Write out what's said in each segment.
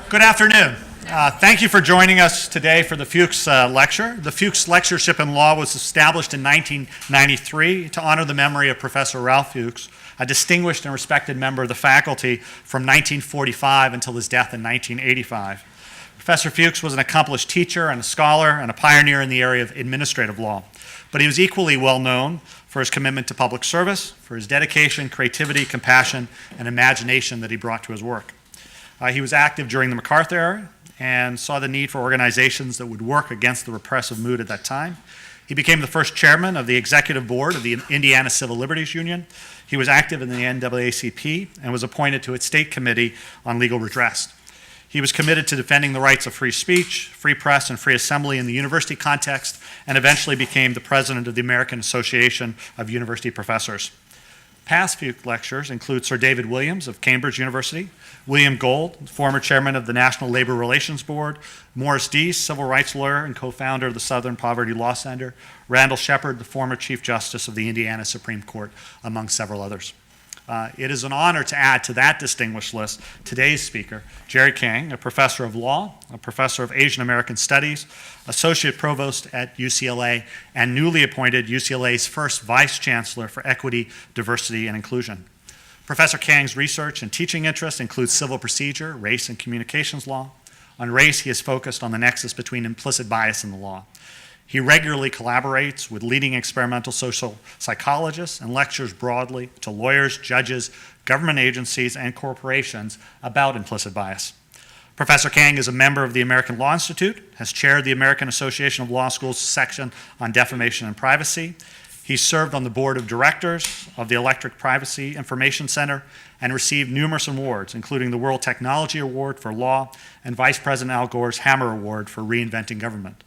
Good afternoon. Thank you for joining us today for the Fuchs lecture. The Fuchs Lectureship in Law was established in 1993 to honor the memory of Professor Ralph Fuchs, a distinguished and respected member of the faculty from 1945 until his death in 1985. Professor Fuchs was an accomplished teacher and a scholar and a pioneer in the area of administrative law, but he was equally well known for his commitment to public service, for his dedication, creativity, compassion, and imagination that he brought to his work. He was active during the MacArthur era and saw the need for organizations that would work against the repressive mood at that time. He became the first chairman of the executive board of the Indiana Civil Liberties Union. He was active in the NAACP and was appointed to its state committee on legal redress. He was committed to defending the rights of free speech, free press, and free assembly in the university context, and eventually became the president of the American Association of University Professors. Past Fuchs lecturers include Sir David Williams of Cambridge University, William Gold, former chairman of the National Labor Relations Board, Morris Deese, civil rights lawyer and co-founder of the Southern Poverty Law Center, Randall Shepard, the former Chief Justice of the Indiana Supreme Court, among several others. It is an honor to add to that distinguished list today's speaker, Jerry Kang, a professor of law, a professor of Asian American Studies, associate provost at UCLA, and newly appointed UCLA's first vice chancellor for equity, diversity, and inclusion. Professor Kang's research and teaching interests include civil procedure, race, and communications law. On race, he is focused on the nexus between implicit bias in the law. He regularly collaborates with leading experimental social psychologists and lectures broadly to lawyers, judges, government agencies, and corporations about implicit bias. Professor Kang is a member of the American Law Institute, has chaired the American Association of Law Schools section on defamation and privacy. He served on the board of directors of the Electric Privacy Information Center and received numerous awards, including the World Technology Award for Law and Vice President Al Gore's Hammer Award for Reinventing Government.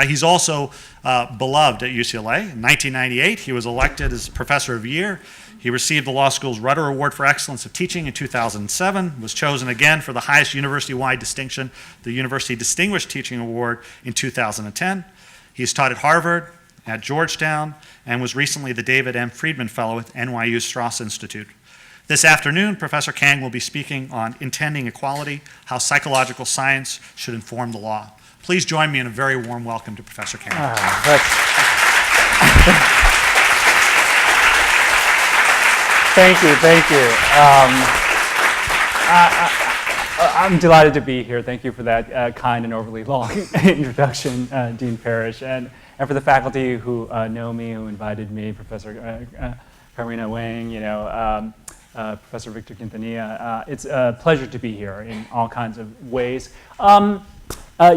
He's also beloved at UCLA. In 1998, he was elected as Professor of the Year. He received the law school's Rudder Award for Excellence of Teaching in 2007, was chosen again for the highest university-wide distinction, the University Distinguished Teaching Award in 2010. He's taught at Harvard, at Georgetown, and was recently the David M. Friedman Fellow at NYU's Strauss Institute. This afternoon, Professor Kang will be speaking on intending equality, how psychological science should inform the law. Please join me in a very warm welcome to Professor Kang. Thank you. I'm delighted to be here. Thank you for that kind and overly long introduction, Dean Parrish, and for the faculty who know me, who invited me, Professor Karina Wang, Professor Victor Quintanilla. It's a pleasure to be here in all kinds of ways.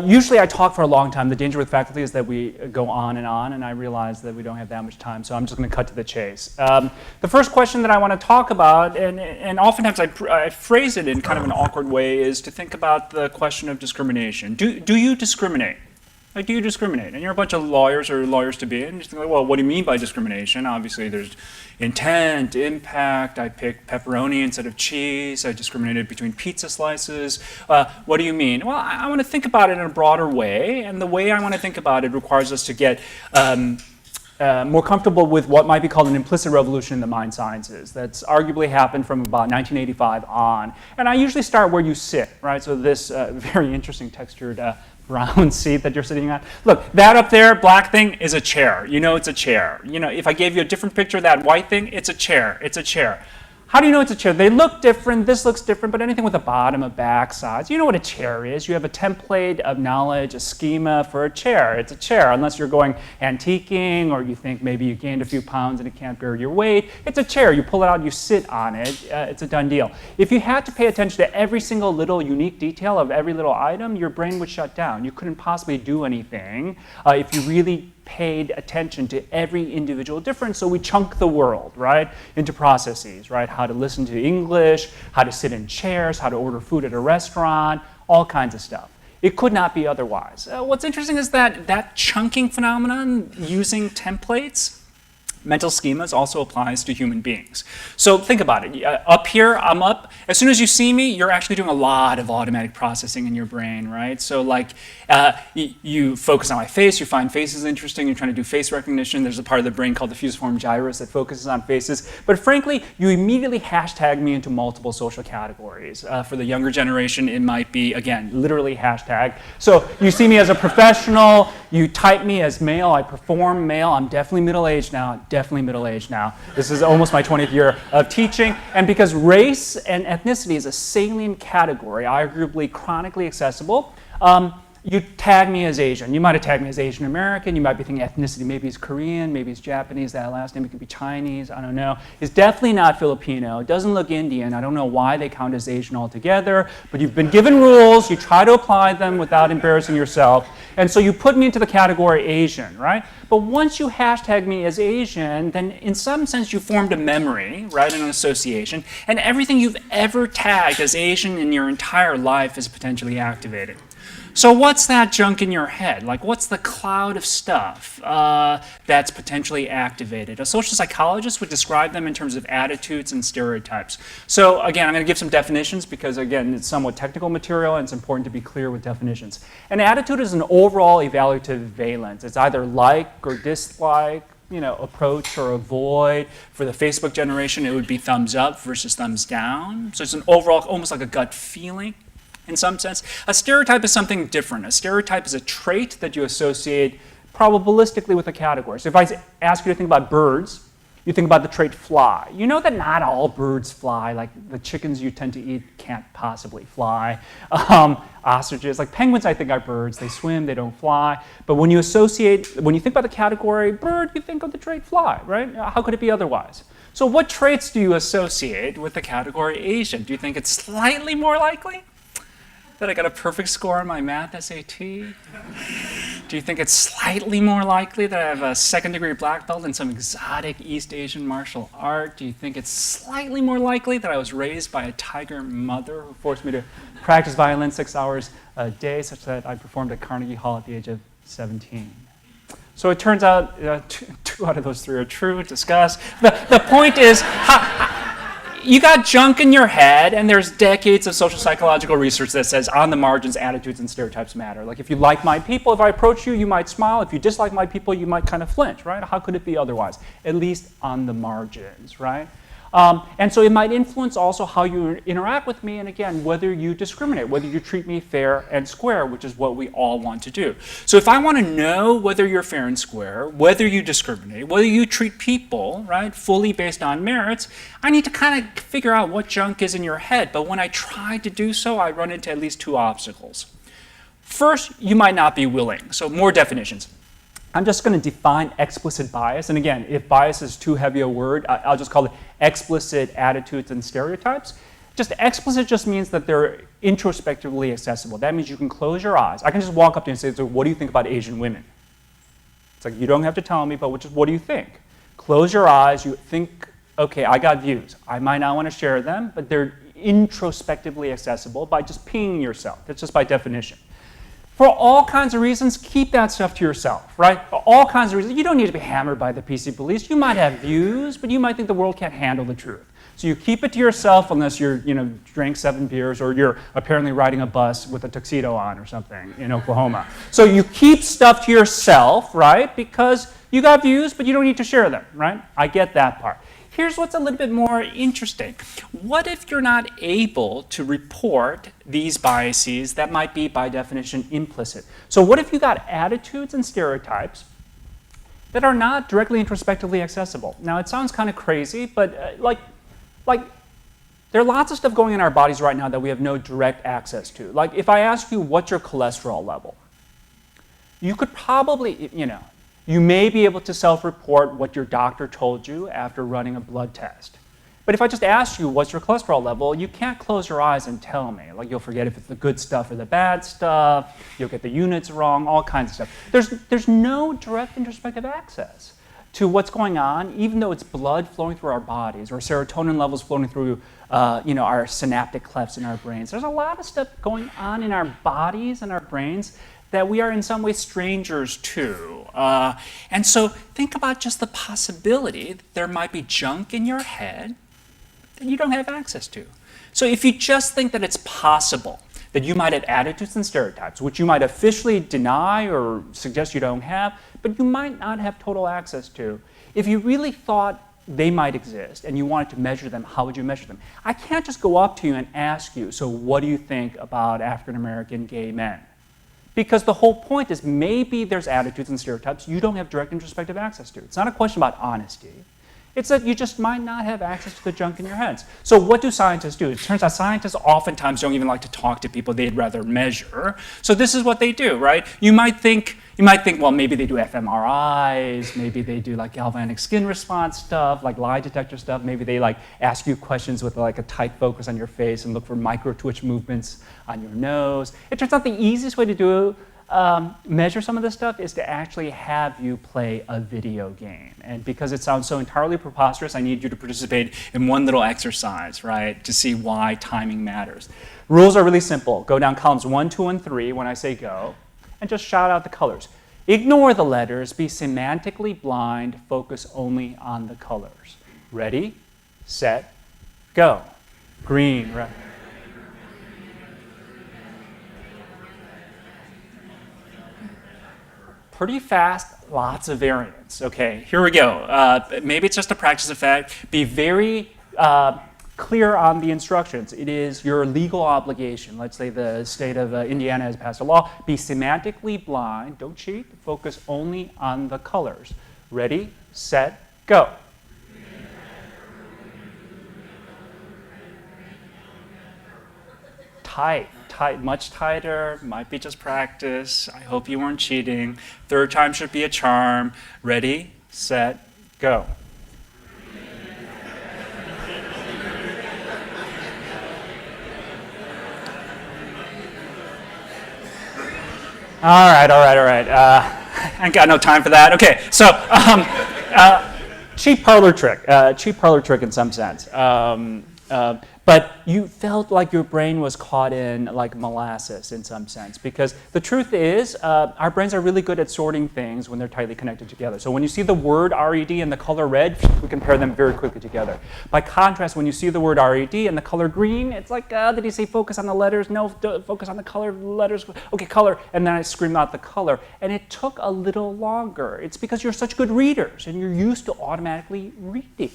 Usually I talk for a long time. The danger with faculty is that we go on, and I realize that we don't have that much time, so I'm just going to cut to the chase. The first question that I want to talk about, and oftentimes I phrase it in kind of an awkward way, is to think about the question of discrimination. Do you discriminate? Like, do you discriminate? And you're a bunch of lawyers or lawyers-to-be, and you just think, well, what do you mean by discrimination? Obviously, there's intent, impact. I picked pepperoni instead of cheese. I discriminated between pizza slices. What do you mean? Well, I want to think about it in a broader way, and the way I want to think about it requires us to get more comfortable with what might be called an implicit revolution in the mind sciences. That's arguably happened from about 1985 on. And I usually start where you sit, right? So this very interesting textured brown seat that you're sitting on. Look, that up there, black thing, is a chair. You know it's a chair. You know, if I gave you a different picture of that white thing, it's a chair. It's a chair. How do you know it's a chair? They look different, this looks different, but anything with a bottom, a back, sides, you know what a chair is. You have a template of knowledge, a schema for a chair. It's a chair, unless you're going antiquing or you think maybe you gained a few pounds and it can't bear your weight. It's a chair. You pull it out, you sit on it. It's a done deal. If you had to pay attention to every single little unique detail of every little item, your brain would shut down. You couldn't possibly do anything if you really paid attention to every individual difference. So we chunk the world, right, into processes, right? How to listen to English, how to sit in chairs, how to order food at a restaurant, all kinds of stuff. It could not be otherwise. What's interesting is that chunking phenomenon using templates Mental schemas also applies to human beings. So think about it. Up here, I'm up. As soon as you see me, you're actually doing a lot of automatic processing in your brain, right? So like you focus on my face, you find faces interesting, you're trying to do face recognition. There's a part of the brain called the fusiform gyrus that focuses on faces. But frankly, you immediately hashtag me into multiple social categories. For the younger generation, it might be, again, literally hashtag. So you see me as a professional, you type me as male, I perform male, I'm definitely middle-aged now. Definitely middle-aged now. This is almost my 20th year of teaching. And because race and ethnicity is a salient category, arguably chronically accessible, you tag me as Asian. You might have tagged me as Asian American. You might be thinking ethnicity. Maybe he's Korean. Maybe he's Japanese. That last name, it could be Chinese. I don't know. He's definitely not Filipino. It doesn't look Indian. I don't know why they count as Asian altogether. But you've been given rules. You try to apply them without embarrassing yourself. And so you put me into the category Asian, right? But once you hashtag me as Asian, then in some sense you formed a memory, right, an association. And everything you've ever tagged as Asian in your entire life is potentially activated. So what's that junk in your head? Like, what's the cloud of stuff that's potentially activated? A social psychologist would describe them in terms of attitudes and stereotypes. So again, I'm going to give some definitions because, again, it's somewhat technical material and it's important to be clear with definitions. An attitude is an overall evaluative valence. It's either like or dislike, approach or avoid. For the Facebook generation, it would be thumbs up versus thumbs down. So it's an overall, almost like a gut feeling. In some sense. A stereotype is something different. A stereotype is a trait that you associate probabilistically with a category. So if I ask you to think about birds, you think about the trait fly. You know that not all birds fly. Like the chickens you tend to eat can't possibly fly. Ostriches, like penguins I think are birds. They swim, they don't fly. But when you think about the category bird, you think of the trait fly, right? How could it be otherwise? So what traits do you associate with the category Asian? Do you think it's slightly more likely that I got a perfect score on my math SAT? Do you think it's slightly more likely that I have a second-degree black belt in some exotic East Asian martial art? Do you think it's slightly more likely that I was raised by a tiger mother who forced me to practice violin 6 hours a day, such that I performed at Carnegie Hall at the age of 17? So it turns out 2 out of those 3 are true. Discuss. The point is, you got junk in your head, and there's decades of social psychological research that says on the margins, attitudes and stereotypes matter. Like if you like my people, if I approach you, you might smile. If you dislike my people, you might kind of flinch, right? How could it be otherwise? At least on the margins, right? And so it might influence also how you interact with me, and again, whether you discriminate, whether you treat me fair and square, which is what we all want to do. So if I want to know whether you're fair and square, whether you discriminate, whether you treat people, right, fully based on merits, I need to kind of figure out what junk is in your head. But when I try to do so, I run into at least 2 obstacles. First, you might not be willing. So more definitions. I'm just going to define explicit bias. And again, if bias is too heavy a word, I'll just call it explicit attitudes and stereotypes. Just explicit just means that they're introspectively accessible. That means you can close your eyes. I can just walk up to you and say, so what do you think about Asian women? It's like, you don't have to tell me, but what do you think? Close your eyes. You think, okay, I got views. I might not want to share them, but they're introspectively accessible by just pinging yourself. That's just by definition. For all kinds of reasons, keep that stuff to yourself, right? For all kinds of reasons. You don't need to be hammered by the PC police. You might have views, but you might think the world can't handle the truth. So you keep it to yourself unless you're, drank 7 beers or you're apparently riding a bus with a tuxedo on or something in Oklahoma. So you keep stuff to yourself, right? Because you got views, but you don't need to share them, right? I get that part. Here's what's a little bit more interesting. What if you're not able to report these biases that might be, by definition, implicit? So what if you got attitudes and stereotypes that are not directly introspectively accessible? Now, it sounds kind of crazy, but like there are lots of stuff going in our bodies right now that we have no direct access to. Like if I ask you, what's your cholesterol level? You could probably, you may be able to self-report what your doctor told you after running a blood test. But if I just ask you, what's your cholesterol level, you can't close your eyes and tell me. Like you'll forget if it's the good stuff or the bad stuff, you'll get the units wrong, all kinds of stuff. There's no direct introspective access to what's going on, even though it's blood flowing through our bodies or serotonin levels flowing through our synaptic clefts in our brains. There's a lot of stuff going on in our bodies and our brains that we are in some way strangers to. And so think about just the possibility that there might be junk in your head that you don't have access to. So if you just think that it's possible that you might have attitudes and stereotypes, which you might officially deny or suggest you don't have, but you might not have total access to, if you really thought they might exist and you wanted to measure them, how would you measure them? I can't just go up to you and ask you, so what do you think about African-American gay men? Because the whole point is maybe there's attitudes and stereotypes you don't have direct introspective access to. It's not a question about honesty. It's that you just might not have access to the junk in your heads. So what do scientists do? It turns out scientists oftentimes don't even like to talk to people they'd rather measure. So this is what they do, right? You might think, well, maybe they do fMRIs, maybe they do like galvanic skin response stuff, like lie detector stuff. Maybe they like ask you questions with like a tight focus on your face and look for micro twitch movements on your nose. It turns out the easiest way to do measure some of this stuff is to actually have you play a video game. And because it sounds so entirely preposterous, I need you to participate in one little exercise, right, to see why timing matters. Rules are really simple. Go down columns 1, 2, and 3 when I say go, and just shout out the colors. Ignore the letters, be semantically blind, focus only on the colors. Ready, set, go. Green, red. Pretty fast, lots of variance. Okay, here we go. Maybe it's just a practice effect. Be very clear on the instructions. It is your legal obligation. Let's say the state of Indiana has passed a law. Be semantically blind, don't cheat, focus only on the colors. Ready, set, go. Tight, much tighter, might be just practice. I hope you weren't cheating. Third time should be a charm. Ready, set, go. All right. I ain't got no time for that. Okay, so cheap parlor trick in some sense. But you felt like your brain was caught in like molasses in some sense, because the truth is our brains are really good at sorting things when they're tightly connected together. So when you see the word RED and the color red, we compare them very quickly together. By contrast, when you see the word RED and the color green, it's like, did he say focus on the letters? No, focus on the color, letters. Okay, color. And then I scream out the color. And it took a little longer. It's because you're such good readers and you're used to automatically reading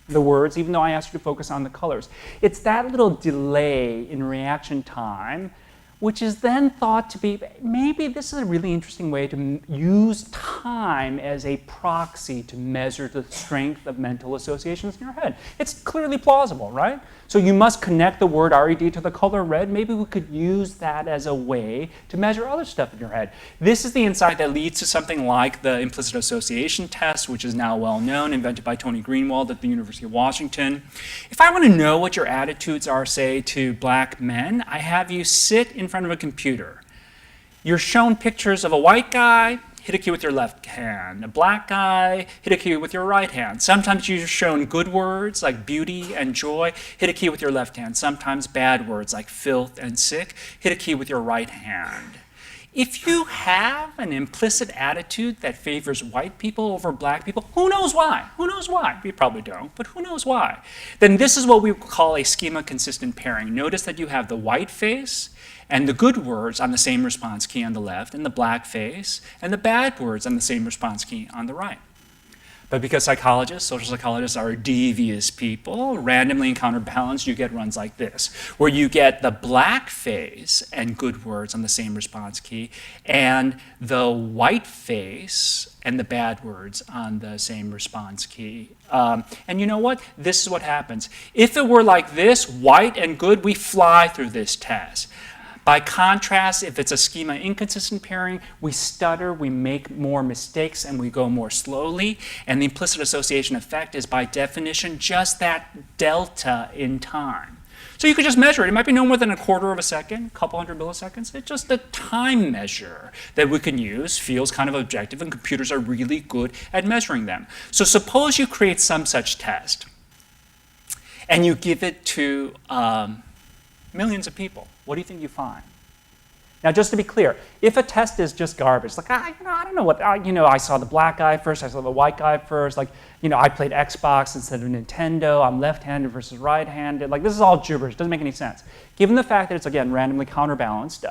the words, even though I asked you to focus on the colors. It's that little delay in reaction time, which is then thought to be, maybe this is a really interesting way to use time as a proxy to measure the strength of mental associations in your head. It's clearly plausible, right? So you must connect the word RED to the color red. Maybe we could use that as a way to measure other stuff in your head. This is the insight that leads to something like the implicit association test, which is now well known, invented by Tony Greenwald at the University of Washington. If I want to know what your attitudes are, say, to black men, I have you sit in front of a computer. You're shown pictures of a white guy, hit a key with your left hand. A black guy, hit a key with your right hand. Sometimes you're shown good words like beauty and joy, hit a key with your left hand. Sometimes bad words like filth and sick, hit a key with your right hand. If you have an implicit attitude that favors white people over black people, who knows why? Who knows why? We probably don't, but who knows why? Then this is what we call a schema-consistent pairing. Notice that you have the white face and the good words on the same response key on the left, and the black face, and the bad words on the same response key on the right. But because social psychologists are devious people, randomly and counterbalanced, you get runs like this, where you get the black face and good words on the same response key, and the white face and the bad words on the same response key. And you know what? This is what happens. If it were like this, white and good, we fly through this test. By contrast, if it's a schema inconsistent pairing, we stutter, we make more mistakes, and we go more slowly. And the implicit association effect is, by definition, just that delta in time. So you could just measure it. It might be no more than a quarter of a second, a couple hundred milliseconds. It's just a time measure that we can use, feels kind of objective, and computers are really good at measuring them. So suppose you create some such test, and you give it to millions of people. What do you think you find? Now, just to be clear, if a test is just garbage, like, I don't know what, I saw the black guy first, I saw the white guy first, like, I played Xbox instead of Nintendo, I'm left-handed versus right-handed, like, this is all gibberish, doesn't make any sense. Given the fact that it's, again, randomly counterbalanced,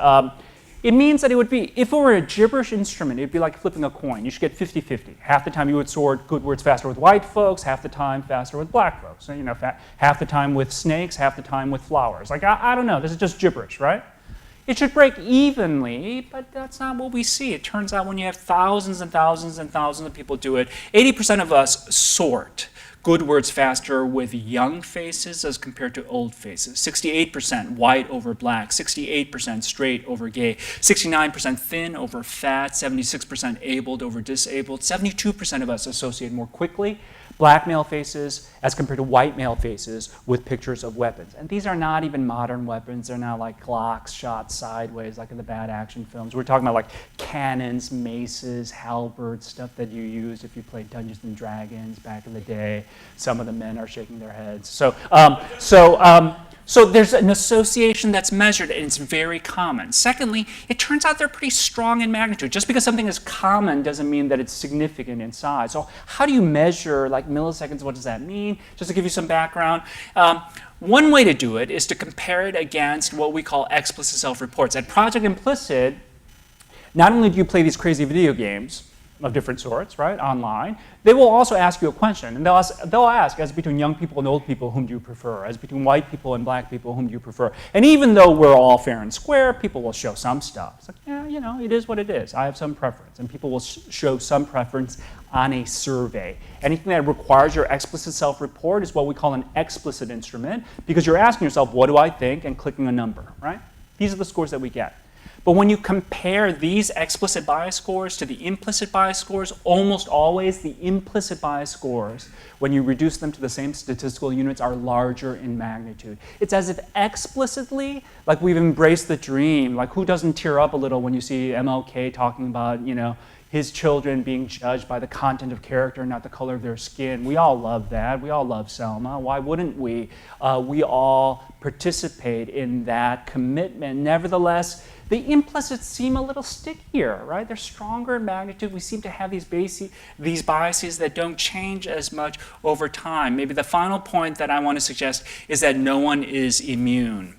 it means that it would be, if it were a gibberish instrument, it'd be like flipping a coin. You should get 50-50. Half the time you would sort good words faster with white folks, half the time faster with black folks. So, half the time with snakes, half the time with flowers. Like, I don't know, this is just gibberish, right? It should break evenly, but that's not what we see. It turns out when you have thousands and thousands and thousands of people do it, 80% of us sort good words faster with young faces as compared to old faces. 68% white over black, 68% straight over gay, 69% thin over fat, 76% abled over disabled, 72% of us associate more quickly black male faces as compared to white male faces with pictures of weapons. And these are not even modern weapons. They're not like Glocks shot sideways like in the bad action films. We're talking about like cannons, maces, halberds, stuff that you used if you played Dungeons and Dragons back in the day. Some of the men are shaking their heads. So there's an association that's measured, and it's very common. Secondly, it turns out they're pretty strong in magnitude. Just because something is common doesn't mean that it's significant in size. So how do you measure, like, milliseconds? What does that mean? Just to give you some background, one way to do it is to compare it against what we call explicit self-reports. At Project Implicit, not only do you play these crazy video games of different sorts, right, online, they will also ask you a question. And they'll ask, as between young people and old people, whom do you prefer? As between white people and black people, whom do you prefer? And even though we're all fair and square, people will show some stuff. It's like, yeah, it is what it is. I have some preference. And people will show some preference on a survey. Anything that requires your explicit self-report is what we call an explicit instrument, because you're asking yourself, what do I think, and clicking a number, right? These are the scores that we get. But when you compare these explicit bias scores to the implicit bias scores, almost always the implicit bias scores, when you reduce them to the same statistical units, are larger in magnitude. It's as if explicitly, like we've embraced the dream, like who doesn't tear up a little when you see MLK talking about, his children being judged by the content of character, not the color of their skin. We all love that. We all love Selma. Why wouldn't we? We all participate in that commitment. Nevertheless, the implicits seem a little stickier, right? They're stronger in magnitude. We seem to have these biases that don't change as much over time. Maybe the final point that I want to suggest is that no one is immune.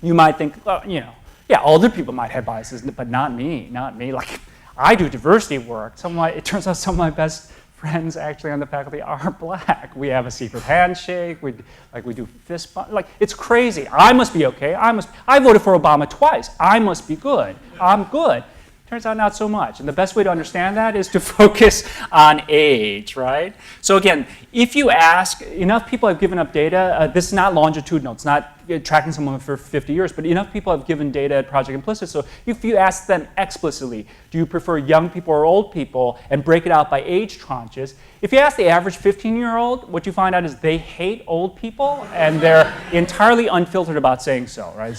You might think, older people might have biases, but not me. Like, I do diversity work. It turns out some of my best friends actually on the faculty are black. We have a secret handshake. We do fist bump. Like, it's crazy. I must be okay. I voted for Obama twice. I must be good. I'm good. Turns out not so much. And the best way to understand that is to focus on age, right? So again, if you ask, enough people have given up data. This is not longitudinal. It's not tracking someone for 50 years, but enough people have given data at Project Implicit. So if you ask them explicitly, do you prefer young people or old people, and break it out by age tranches, if you ask the average 15-year-old, what you find out is they hate old people, and they're entirely unfiltered about saying so, right?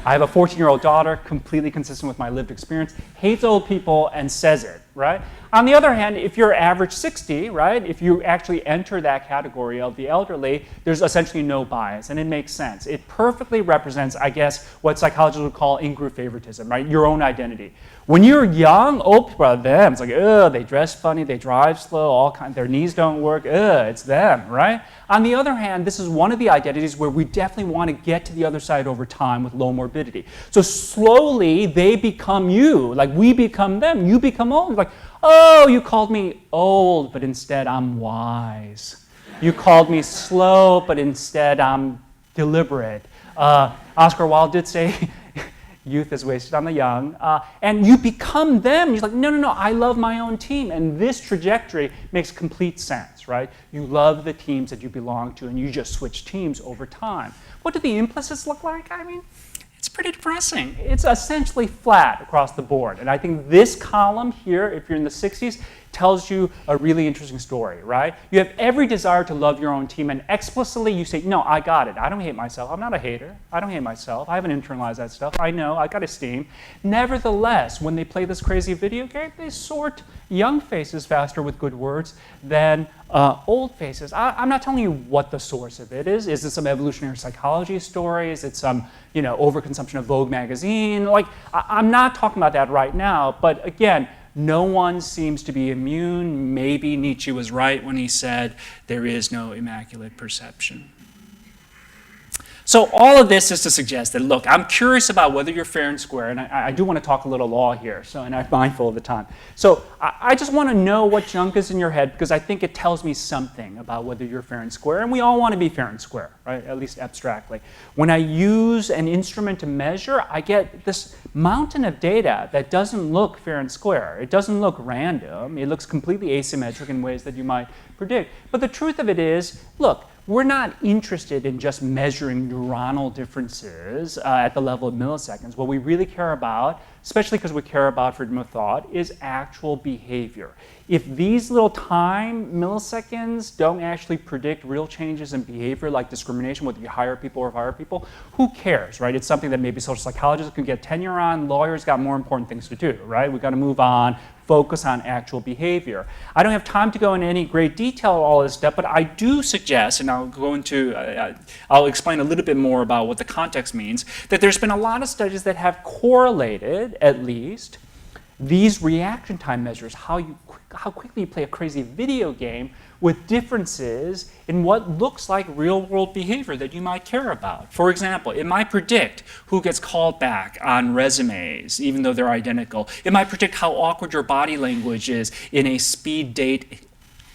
I have a 14-year-old daughter, completely consistent with my lived experience, hates old people and says it, right? On the other hand, if you're average 60, right, if you actually enter that category of the elderly, there's essentially no bias, and it makes sense. It perfectly represents, I guess, what psychologists would call in-group favoritism, right, your own identity. When you're young, them, it's like, they dress funny, they drive slow, their knees don't work, it's them, right? On the other hand, this is one of the identities where we definitely want to get to the other side over time with low morbidity. So slowly, they become you, like we become them, you become old, like, oh, you called me old, but instead I'm wise. You called me slow, but instead I'm deliberate. Oscar Wilde did say, youth is wasted on the young. And you become them. You're like, no, I love my own team. And this trajectory makes complete sense, right? You love the teams that you belong to, and you just switch teams over time. What do the implicits look like? I mean, it's pretty depressing. It's essentially flat across the board. And I think this column here, if you're in the 60s, tells you a really interesting story, right? You have every desire to love your own team, and explicitly you say, no, I got it. I don't hate myself. I'm not a hater. I don't hate myself. I haven't internalized that stuff. I know. I got esteem. Nevertheless, when they play this crazy video game, they sort young faces faster with good words than old faces. I'm not telling you what the source of it is. Is it some evolutionary psychology story? Is it some, overconsumption of Vogue magazine? Like, I'm not talking about that right now, but again, no one seems to be immune. Maybe Nietzsche was right when he said there is no immaculate perception. So all of this is to suggest that, look, I'm curious about whether you're fair and square, and I do want to talk a little law here, and I'm mindful of the time. So I just want to know what junk is in your head, because I think it tells me something about whether you're fair and square, and we all want to be fair and square, right, at least abstractly. When I use an instrument to measure, I get this mountain of data that doesn't look fair and square. It doesn't look random. It looks completely asymmetric in ways that you might predict. But the truth of it is, look, we're not interested in just measuring neuronal differences at the level of milliseconds. What we really care about, especially because we care about freedom of thought, is actual behavior. If these little time milliseconds don't actually predict real changes in behavior like discrimination, whether you hire people or fire people, who cares, right? It's something that maybe social psychologists can get tenure on, lawyers got more important things to do, right? We've got to move on, focus on actual behavior. I don't have time to go into any great detail of all this stuff, but I do suggest, and I'll explain a little bit more about what the context means, that there's been a lot of studies that have correlated, at least, these reaction time measures, how quickly you play a crazy video game, with differences in what looks like real-world behavior that you might care about. For example, it might predict who gets called back on resumes, even though they're identical. It might predict how awkward your body language is in a speed date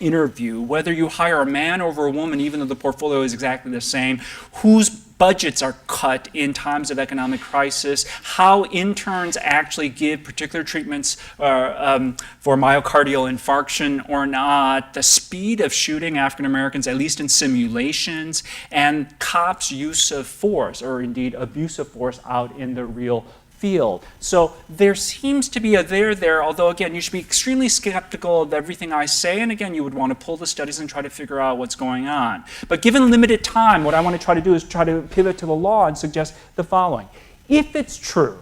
interview, whether you hire a man over a woman, even though the portfolio is exactly the same, whose budgets are cut in times of economic crisis, how interns actually give particular treatments for myocardial infarction or not, the speed of shooting African Americans, at least in simulations, and cops' use of force, or indeed abuse of force out in the real field. So there seems to be a there, although again, you should be extremely skeptical of everything I say, and again, you would want to pull the studies and try to figure out what's going on. But given limited time, what I want to try to do is try to pivot to the law and suggest the following. If it's true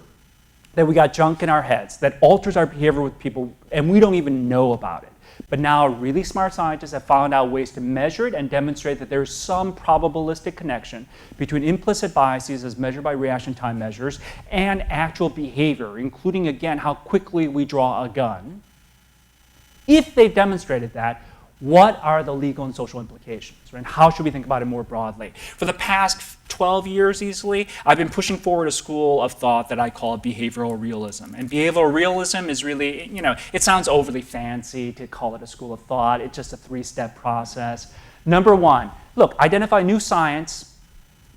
that we got junk in our heads that alters our behavior with people, and we don't even know about it, but now really smart scientists have found out ways to measure it and demonstrate that there's some probabilistic connection between implicit biases as measured by reaction time measures and actual behavior, including, again, how quickly we draw a gun. If they've demonstrated that, what are the legal and social implications? Right? And how should we think about it more broadly? For the past 12 years easily, I've been pushing forward a school of thought that I call behavioral realism. And behavioral realism is really, it sounds overly fancy to call it a school of thought. It's just a 3-step process. Number one, look, identify new science,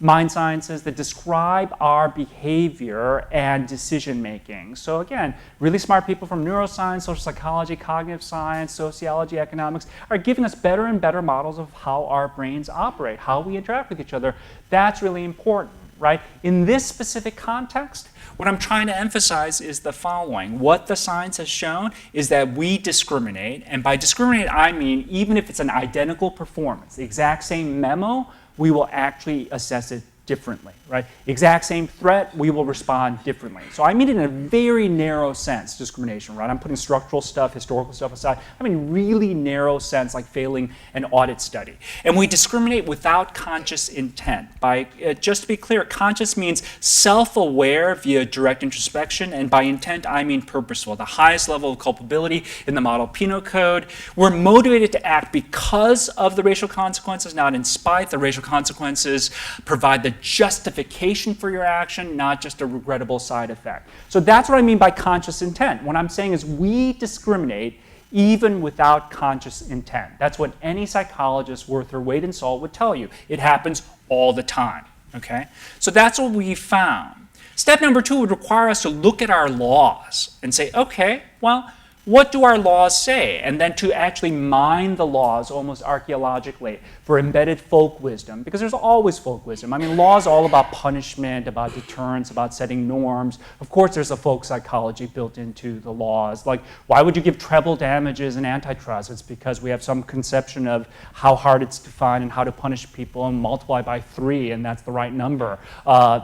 mind sciences that describe our behavior and decision making. So again, really smart people from neuroscience, social psychology, cognitive science, sociology, economics are giving us better and better models of how our brains operate, how we interact with each other. That's really important, right? In this specific context, what I'm trying to emphasize is the following. What the science has shown is that we discriminate, and by discriminate I mean even if it's an identical performance, the exact same memo, we will actually assess it differently, right? Exact same threat, we will respond differently. So I mean it in a very narrow sense, discrimination, right? I'm putting structural stuff, historical stuff aside. I mean really narrow sense, like failing an audit study. And we discriminate without conscious intent. By just to be clear, conscious means self-aware via direct introspection, and by intent I mean purposeful, the highest level of culpability in the model penal code. We're motivated to act because of the racial consequences, not in spite. The racial consequences provide the justification for your action, not just a regrettable side effect. So that's what I mean by conscious intent. What I'm saying is we discriminate even without conscious intent. That's what any psychologist worth their weight in salt would tell you. It happens all the time, okay? So that's what we found. Step number 2 would require us to look at our laws and say, okay, well, what do our laws say? And then to actually mine the laws almost archaeologically for embedded folk wisdom, because there's always folk wisdom. I mean, law is all about punishment, about deterrence, about setting norms. Of course, there's a folk psychology built into the laws. Like, why would you give treble damages in antitrust? It's because we have some conception of how hard it's to find and how to punish people and multiply by 3, and that's the right number.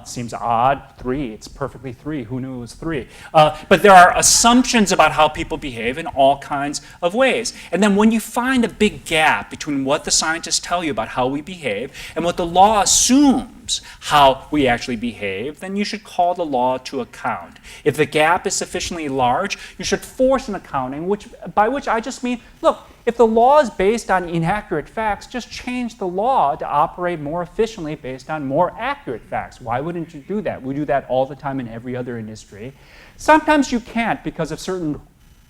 Seems odd, 3, it's perfectly 3. Who knew it was 3? But there are assumptions about how people behave in all kinds of ways. And then when you find a big gap between what the scientists tell you about how we behave and what the law assumes how we actually behave, then you should call the law to account. If the gap is sufficiently large, you should force an accounting, by which I just mean, look, if the law is based on inaccurate facts, just change the law to operate more efficiently based on more accurate facts. Why wouldn't you do that? We do that all the time in every other industry. Sometimes you can't because of certain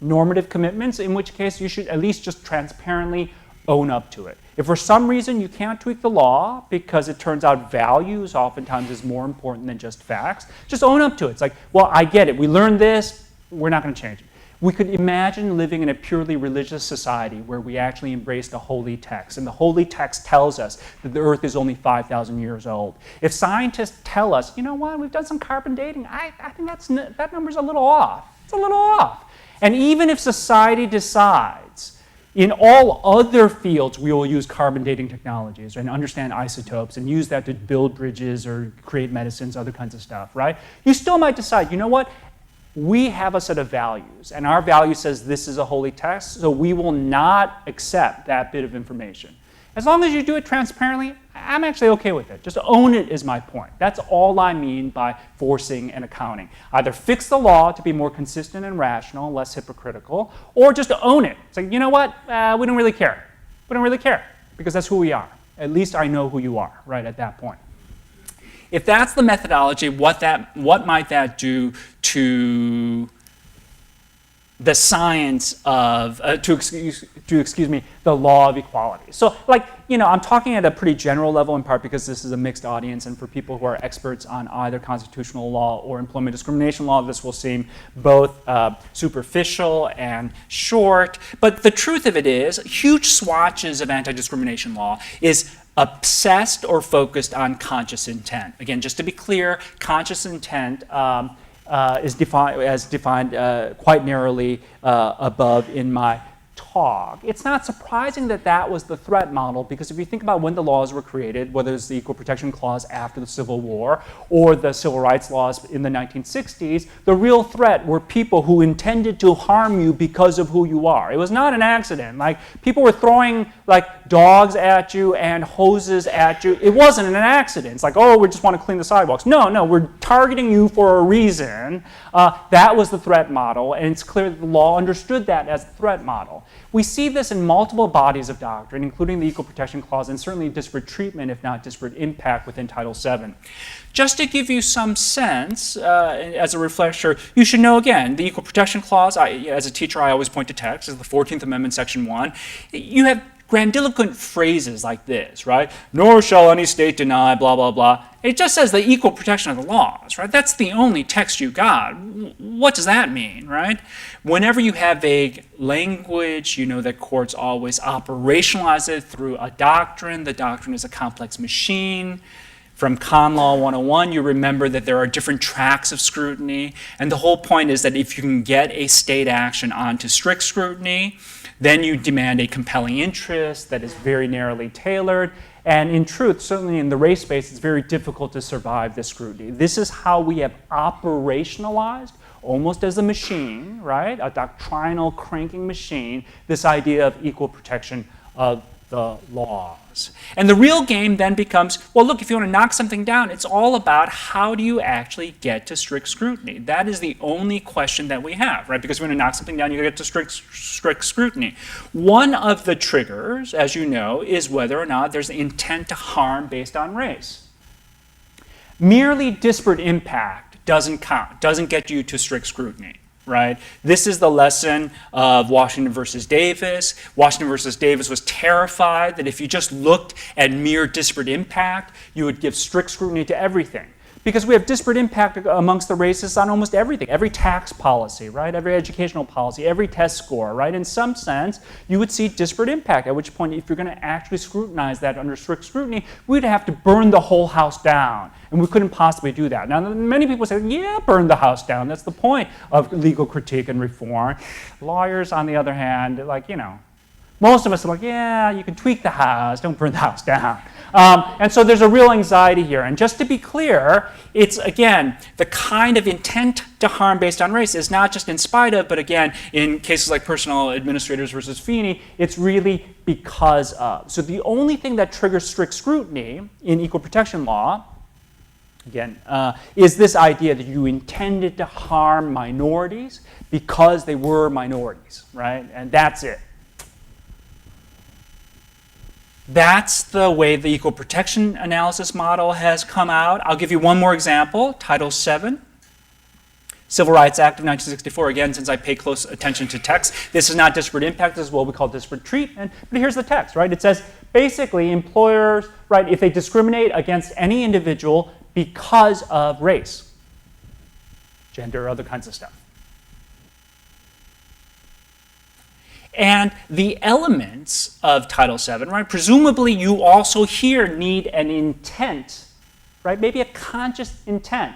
normative commitments, in which case you should at least just transparently own up to it. If for some reason you can't tweak the law because it turns out values oftentimes is more important than just facts, just own up to it. It's like, well, I get it. We learned this. We're not going to change it. We could imagine living in a purely religious society where we actually embrace the holy text, and the holy text tells us that the earth is only 5,000 years old. If scientists tell us, you know what, we've done some carbon dating, I think that number's a little off. It's a little off. And even if society decides in all other fields we will use carbon dating technologies and understand isotopes and use that to build bridges or create medicines, other kinds of stuff, right? You still might decide, you know what? We have a set of values, and our value says this is a holy text, so we will not accept that bit of information. As long as you do it transparently, I'm actually okay with it. Just own it is my point. That's all I mean by forcing and accounting. Either fix the law to be more consistent and rational, less hypocritical, or just own it. It's like, you know what? We don't really care. We don't really care because that's who we are. At least I know who you are, right, at that point. If that's the methodology, what might that do to the science of, the law of equality? So, like, you know, I'm talking at a pretty general level in part because this is a mixed audience, and for people who are experts on either constitutional law or employment discrimination law, this will seem both superficial and short. But the truth of it is, huge swatches of anti-discrimination law is obsessed or focused on conscious intent. Again, just to be clear, conscious intent is defined quite narrowly above in my talk. It's not surprising that that was the threat model, because if you think about when the laws were created, whether it's the Equal Protection Clause after the Civil War or the Civil Rights laws in the 1960s, the real threat were people who intended to harm you because of who you are. It was not an accident. Like, people were throwing like dogs at you and hoses at you. It wasn't an accident. It's like, oh, we just want to clean the sidewalks. No, we're targeting you for a reason. That was the threat model, and it's clear that the law understood that as the threat model. We see this in multiple bodies of doctrine, including the Equal Protection Clause and certainly disparate treatment, if not disparate impact, within Title VII. Just to give you some sense, as a refresher, you should know, again, the Equal Protection Clause, as a teacher, I always point to text, is the 14th Amendment, Section 1. You have grandiloquent phrases like this, right? Nor shall any state deny, blah, blah, blah. It just says the equal protection of the laws, right? That's the only text you got. What does that mean, right? Whenever you have vague language, you know that courts always operationalize it through a doctrine. The doctrine is a complex machine. From Con Law 101, you remember that there are different tracks of scrutiny. And the whole point is that if you can get a state action onto strict scrutiny, then you demand a compelling interest that is very narrowly tailored. And in truth, certainly in the race space, it's very difficult to survive this scrutiny. This is how we have operationalized, almost as a machine, right? A doctrinal cranking machine, this idea of equal protection of the laws. And the real game then becomes, well, look, if you want to knock something down, it's all about how do you actually get to strict scrutiny. That is the only question that we have, right? Because if you want to knock something down, you get to strict scrutiny. One of the triggers, as you know, is whether or not there's intent to harm based on race. Merely disparate impact doesn't count, doesn't get you to strict scrutiny. Right? This is the lesson of Washington versus Davis. Washington versus Davis was terrified that if you just looked at mere disparate impact, you would give strict scrutiny to everything. Because we have disparate impact amongst the races on almost everything, every tax policy, right? Every educational policy, every test score, right? In some sense, you would see disparate impact, at which point, if you're going to actually scrutinize that under strict scrutiny, we'd have to burn the whole house down. And we couldn't possibly do that. Now, many people say, yeah, burn the house down. That's the point of legal critique and reform. Lawyers, on the other hand, like, you know, most of us are like, yeah, you can tweak the house, don't burn the house down. And so there's a real anxiety here. And just to be clear, it's, again, the kind of intent to harm based on race is not just in spite of, but again, in cases like personal administrators versus Feeney, it's really because of. So the only thing that triggers strict scrutiny in equal protection law, again, is this idea that you intended to harm minorities because they were minorities, right? And that's it. That's the way the equal protection analysis model has come out. I'll give you one more example, Title VII, Civil Rights Act of 1964. Again, since I pay close attention to text, this is not disparate impact, this is what we call disparate treatment. But here's the text, right? It says, basically, employers, right, if they discriminate against any individual because of race, gender, other kinds of stuff. And the elements of Title VII, right, presumably you also here need an intent, right, maybe a conscious intent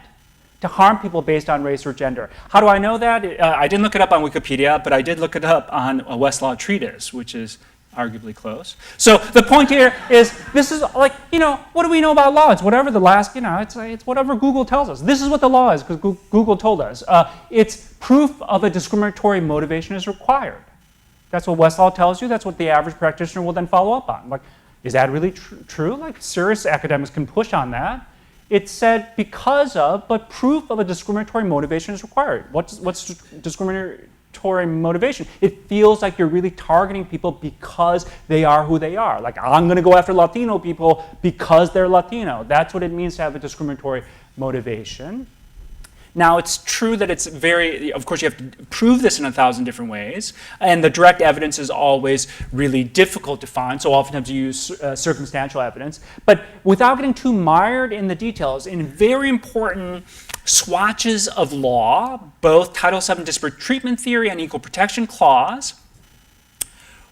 to harm people based on race or gender. How do I know that? I didn't look it up on Wikipedia, but I did look it up on a Westlaw treatise, which is arguably close. So the point here is, this is like, you know, what do we know about law? It's whatever the last, you know, it's whatever Google tells us. This is what the law is, because Google told us. It's proof of a discriminatory motivation is required. That's what Westlaw tells you. That's what the average practitioner will then follow up on. Like, is that really true? Like, serious academics can push on that. It said because of, but proof of a discriminatory motivation is required. What's discriminatory motivation? It feels like you're really targeting people because they are who they are. Like, I'm going to go after Latino people because they're Latino. That's what it means to have a discriminatory motivation. Now, it's true that it's very, of course, you have to prove this in 1,000 different ways, and the direct evidence is always really difficult to find, so oftentimes you use circumstantial evidence. But without getting too mired in the details, in very important swatches of law, both Title VII disparate treatment theory and equal protection clause,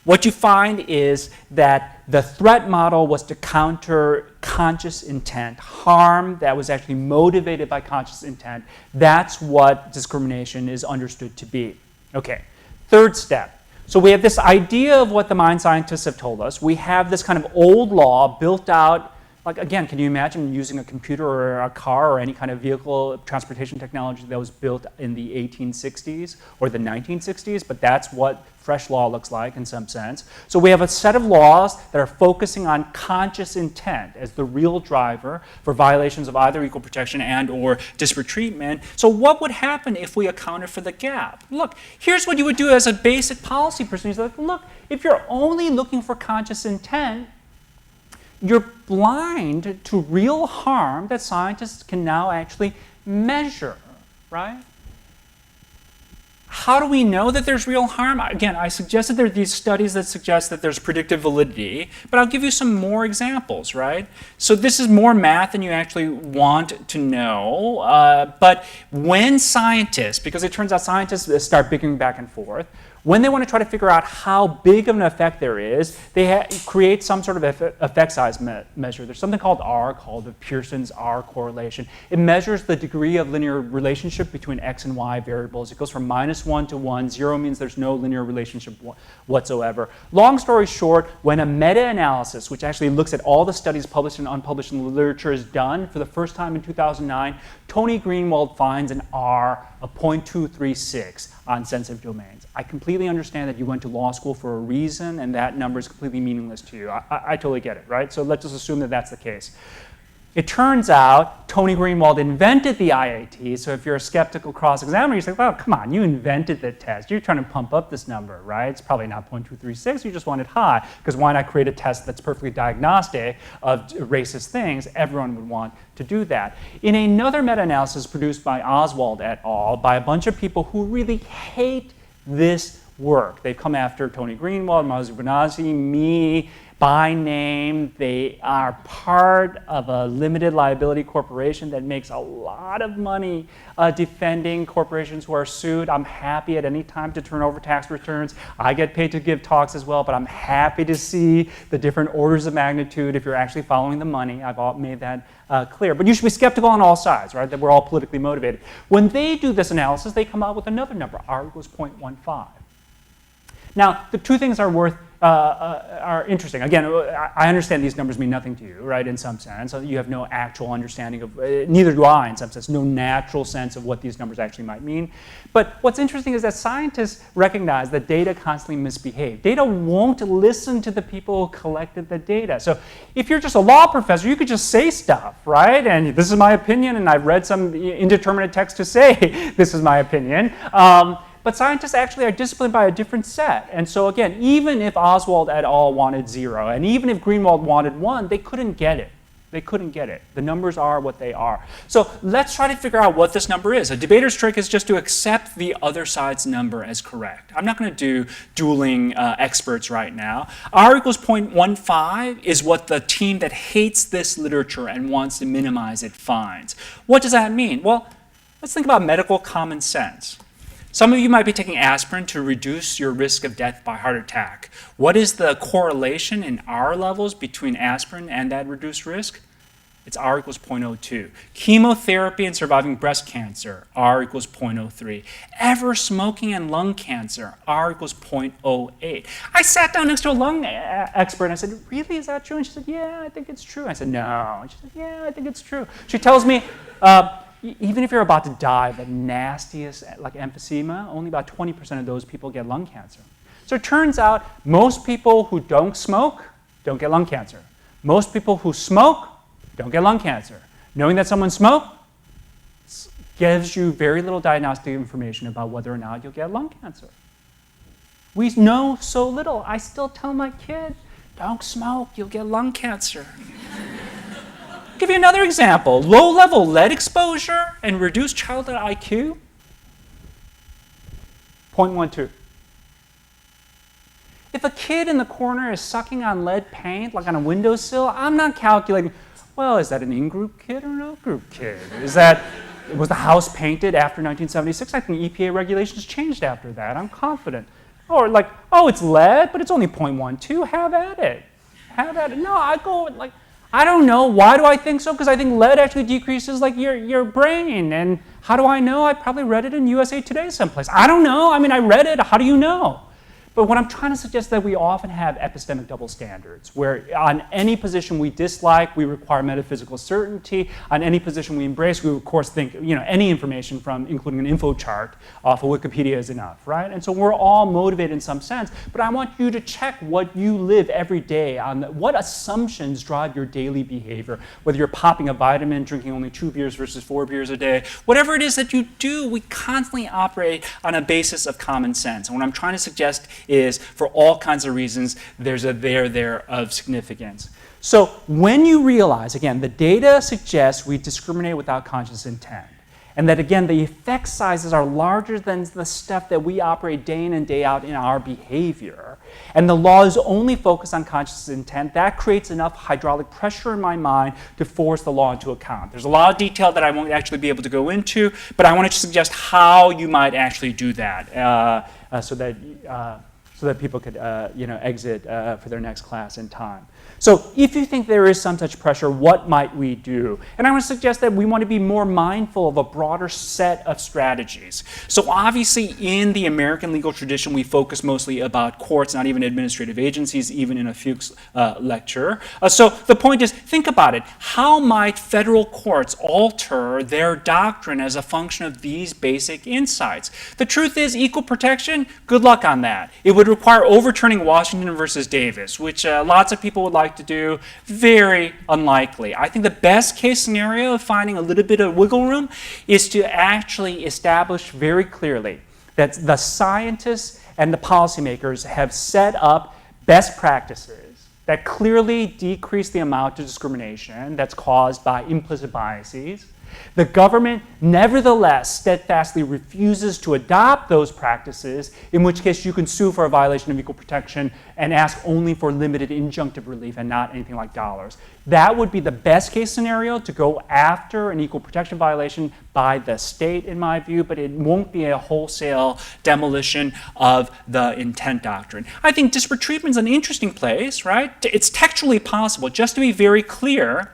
what you find is that the threat model was to counter conscious intent, harm that was actually motivated by conscious intent. That's what discrimination is understood to be. Okay, third step. So we have this idea of what the mind scientists have told us. We have this kind of old law built out. Like, again, can you imagine using a computer or a car or any kind of vehicle transportation technology that was built in the 1860s or the 1960s? But that's what fresh law looks like in some sense. So we have a set of laws that are focusing on conscious intent as the real driver for violations of either equal protection and or disparate treatment. So what would happen if we accounted for the gap? Look, here's what you would do as a basic policy person. You're like, look, if you're only looking for conscious intent, you're blind to real harm that scientists can now actually measure, right? How do we know that there's real harm? Again, I suggested there are these studies that suggest that there's predictive validity, but I'll give you some more examples, right? So this is more math than you actually want to know, but when scientists, because it turns out scientists start bickering back and forth, when they want to try to figure out how big of an effect there is, they create some sort of effect size measure. There's something called R, called the Pearson's R correlation. It measures the degree of linear relationship between X and Y variables. It goes from -1 to 1. 0 means there's no linear relationship whatsoever. Long story short, when a meta-analysis, which actually looks at all the studies published and unpublished in the literature, is done for the first time in 2009, Tony Greenwald finds an R of 0.236 on sensitive domains. I completely understand that you went to law school for a reason, and that number is completely meaningless to you. I totally get it, right? So let's just assume that that's the case. It turns out Tony Greenwald invented the IAT, so if you're a skeptical cross-examiner, you say, well, come on, you invented the test. You're trying to pump up this number, right? It's probably not 0.236, you just want it high, because why not create a test that's perfectly diagnostic of racist things? Everyone would want to do that. In another meta-analysis produced by Oswald et al., by a bunch of people who really hate this work. They've come after Tony Greenwald, Mazu Banazi, me, by name. They are part of a limited liability corporation that makes a lot of money defending corporations who are sued. I'm happy at any time to turn over tax returns. I get paid to give talks as well, but I'm happy to see the different orders of magnitude if you're actually following the money. I've made that clear. But you should be skeptical on all sides, right? That we're all politically motivated. When they do this analysis, they come out with another number, R equals 0.15. Now, the two things are interesting. Again, I understand these numbers mean nothing to you, right, in some sense. You have no actual understanding of, neither do I in some sense, no natural sense of what these numbers actually might mean. But what's interesting is that scientists recognize that data constantly misbehave. Data won't listen to the people who collected the data. So if you're just a law professor, you could just say stuff, right? And this is my opinion, and I've read some indeterminate text to say this is my opinion. But scientists actually are disciplined by a different set. And so again, even if Oswald et al. Wanted 0, and even if Greenwald wanted 1, they couldn't get it. They couldn't get it. The numbers are what they are. So let's try to figure out what this number is. A debater's trick is just to accept the other side's number as correct. I'm not going to do dueling experts right now. R equals 0.15 is what the team that hates this literature and wants to minimize it finds. What does that mean? Well, let's think about medical common sense. Some of you might be taking aspirin to reduce your risk of death by heart attack. What is the correlation in R levels between aspirin and that reduced risk? It's R equals 0.02. Chemotherapy and surviving breast cancer, R equals 0.03. Ever smoking and lung cancer, R equals 0.08. I sat down next to a lung expert and I said, really, is that true? And she said, yeah, I think it's true. I said, no. And she said, yeah, I think it's true. She tells me, even if you're about to die, the nastiest, like emphysema, only about 20% of those people get lung cancer. So it turns out most people who don't smoke don't get lung cancer. Most people who smoke don't get lung cancer. Knowing that someone smoked gives you very little diagnostic information about whether or not you'll get lung cancer. We know so little. I still tell my kid, don't smoke, you'll get lung cancer. Give you another example. Low-level lead exposure and reduced childhood IQ, 0.12. If a kid in the corner is sucking on lead paint, like on a windowsill, I'm not calculating, well, is that an in-group kid or an out-group kid? Was the house painted after 1976? I think EPA regulations changed after that. I'm confident. Or like, oh, it's lead, but it's only 0.12. Have at it. Have at it. No, I go like, I don't know. Why do I think so? Because I think lead actually decreases like your brain. And how do I know? I probably read it in USA Today someplace. I don't know. I mean, I read it. How do you know? But what I'm trying to suggest is that we often have epistemic double standards, where on any position we dislike, we require metaphysical certainty. On any position we embrace, we of course think, any information from, including an info chart off of Wikipedia is enough, right? And so we're all motivated in some sense, but I want you to check what you live every day on, what assumptions drive your daily behavior, whether you're popping a vitamin, drinking only 2 beers versus 4 beers a day, whatever it is that you do, we constantly operate on a basis of common sense. And what I'm trying to suggest is, for all kinds of reasons, there's a there of significance. So when you realize, again, the data suggests we discriminate without conscious intent, and that, again, the effect sizes are larger than the stuff that we operate day in and day out in our behavior, and the laws only focus on conscious intent, that creates enough hydraulic pressure in my mind to force the law into account. There's a lot of detail that I won't actually be able to go into, but I want to suggest how you might actually do that so that people could exit for their next class in time. So if you think there is some such pressure, what might we do? And I want to suggest that we want to be more mindful of a broader set of strategies. So obviously in the American legal tradition, we focus mostly about courts, not even administrative agencies, even in a Fuchs lecture. So the point is, think about it. How might federal courts alter their doctrine as a function of these basic insights? The truth is, equal protection, good luck on that. It would require overturning Washington versus Davis, which lots of people would like to do. Very unlikely. I think the best case scenario of finding a little bit of wiggle room is to actually establish very clearly that the scientists and the policymakers have set up best practices that clearly decrease the amount of discrimination that's caused by implicit biases, The government nevertheless steadfastly refuses to adopt those practices, in which case you can sue for a violation of equal protection and ask only for limited injunctive relief and not anything like dollars. That would be the best case scenario, to go after an equal protection violation by the state, in my view, but it won't be a wholesale demolition of the intent doctrine. I think disparate treatment is an interesting place, right? It's textually possible. Just to be very clear,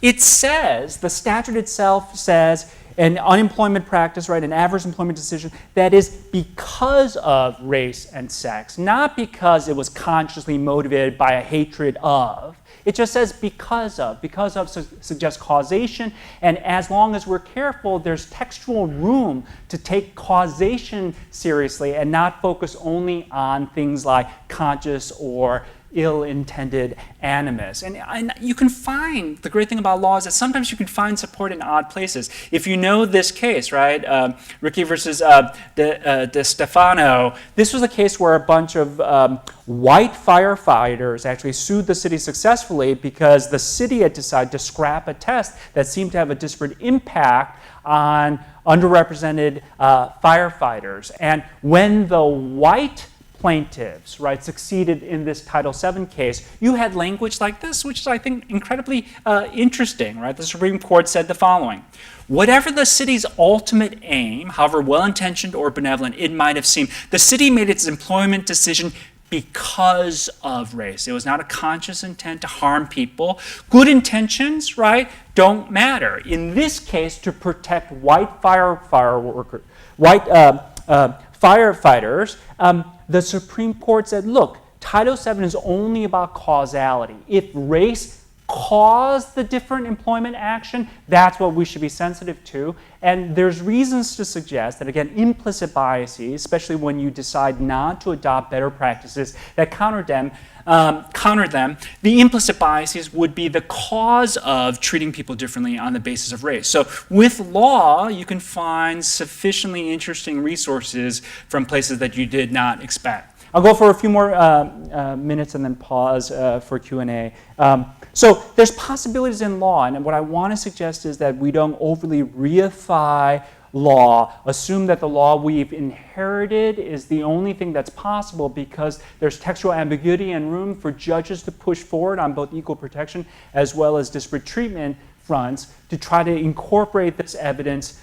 it says, the statute itself says, an unemployment practice, right, an adverse employment decision, that is because of race and sex, not because it was consciously motivated by a hatred of. It just says because of. Because of suggests causation, and as long as we're careful, there's textual room to take causation seriously and not focus only on things like conscious or ill-intended animus. And you can find, the great thing about law is that sometimes you can find support in odd places. If you know this case, right, Ricky versus De Stefano, this was a case where a bunch of white firefighters actually sued the city successfully because the city had decided to scrap a test that seemed to have a disparate impact on underrepresented firefighters. And when the white plaintiffs, right, succeeded in this Title VII case, you had language like this, which is, I think, incredibly interesting, right? The Supreme Court said the following: whatever the city's ultimate aim, however well-intentioned or benevolent it might have seemed, the city made its employment decision because of race. It was not a conscious intent to harm people. Good intentions, right, don't matter. In this case, to protect white firefighters, the Supreme Court said, look, Title VII is only about causality. If race caused the different employment action, that's what we should be sensitive to. And there's reasons to suggest that, again, implicit biases, especially when you decide not to adopt better practices that counter them, the implicit biases would be the cause of treating people differently on the basis of race. So with law, you can find sufficiently interesting resources from places that you did not expect. I'll go for a few more minutes and then pause for Q&A. So there's possibilities in law, and what I want to suggest is that we don't overly reify law, assume that the law we've inherited is the only thing that's possible, because there's textual ambiguity and room for judges to push forward on both equal protection as well as disparate treatment fronts to try to incorporate this evidence,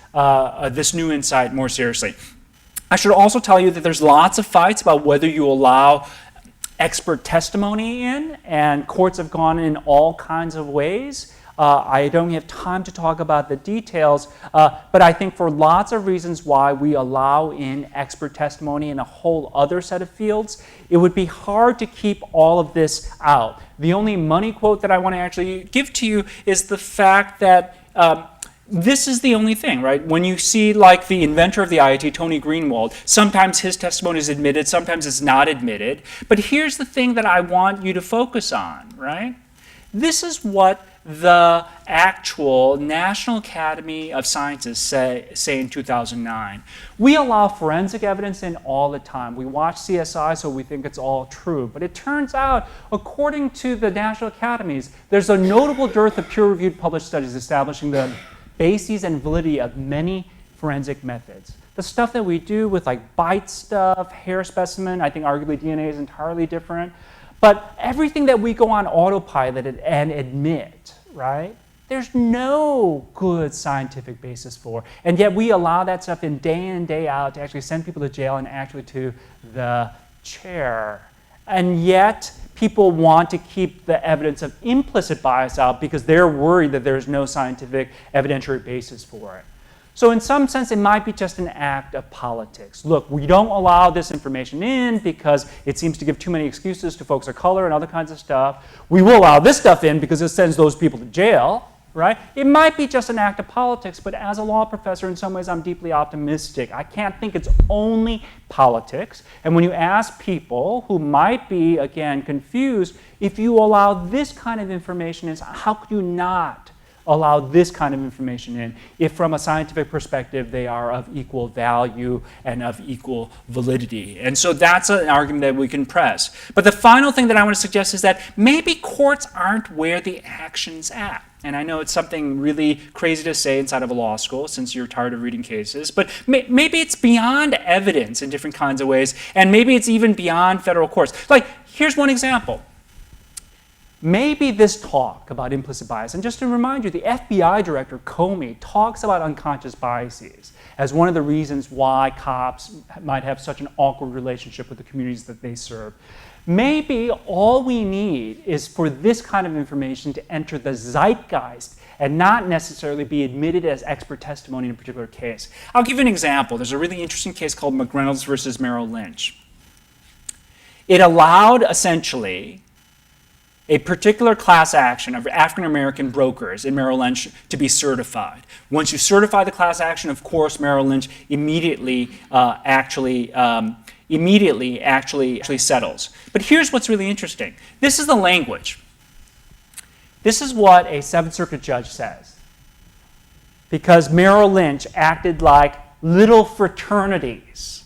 this new insight more seriously. I should also tell you that there's lots of fights about whether you allow expert testimony in, and courts have gone in all kinds of ways. I don't have time to talk about the details, but I think for lots of reasons why we allow in expert testimony in a whole other set of fields, it would be hard to keep all of this out. The only money quote that I want to actually give to you is the fact that this is the only thing, right? When you see, like, the inventor of the IoT, Tony Greenwald, sometimes his testimony is admitted, sometimes it's not admitted. But here's the thing that I want you to focus on, right? This is what the actual National Academy of Sciences say in 2009. We allow forensic evidence in all the time. We watch CSI, so we think it's all true. But it turns out, according to the National Academies, there's a notable dearth of peer-reviewed published studies establishing the bases and validity of many forensic methods. The stuff that we do with, like, bite stuff, hair specimen, I think arguably DNA is entirely different. But everything that we go on autopilot and admit, right? There's no good scientific basis for. And yet we allow that stuff in day out to actually send people to jail and actually to the chair. And yet people want to keep the evidence of implicit bias out because they're worried that there's no scientific evidentiary basis for it. So in some sense, it might be just an act of politics. Look, we don't allow this information in because it seems to give too many excuses to folks of color and other kinds of stuff. We will allow this stuff in because it sends those people to jail, right? It might be just an act of politics, but as a law professor, in some ways, I'm deeply optimistic. I can't think it's only politics. And when you ask people who might be, again, confused, if you allow this kind of information, how could you not allow this kind of information in if from a scientific perspective they are of equal value and of equal validity. And so that's an argument that we can press. But the final thing that I want to suggest is that maybe courts aren't where the action's at. And I know it's something really crazy to say inside of a law school since you're tired of reading cases, but maybe it's beyond evidence in different kinds of ways, and maybe it's even beyond federal courts. Like, here's one example. Maybe this talk about implicit bias, and just to remind you, the FBI director, Comey, talks about unconscious biases as one of the reasons why cops might have such an awkward relationship with the communities that they serve. Maybe all we need is for this kind of information to enter the zeitgeist and not necessarily be admitted as expert testimony in a particular case. I'll give you an example. There's a really interesting case called McReynolds versus Merrill Lynch. It allowed, essentially, a particular class action of African-American brokers in Merrill Lynch to be certified. Once you certify the class action, of course, Merrill Lynch immediately actually settles. But here's what's really interesting. This is the language. This is what a Seventh Circuit judge says. Because Merrill Lynch acted like little fraternities,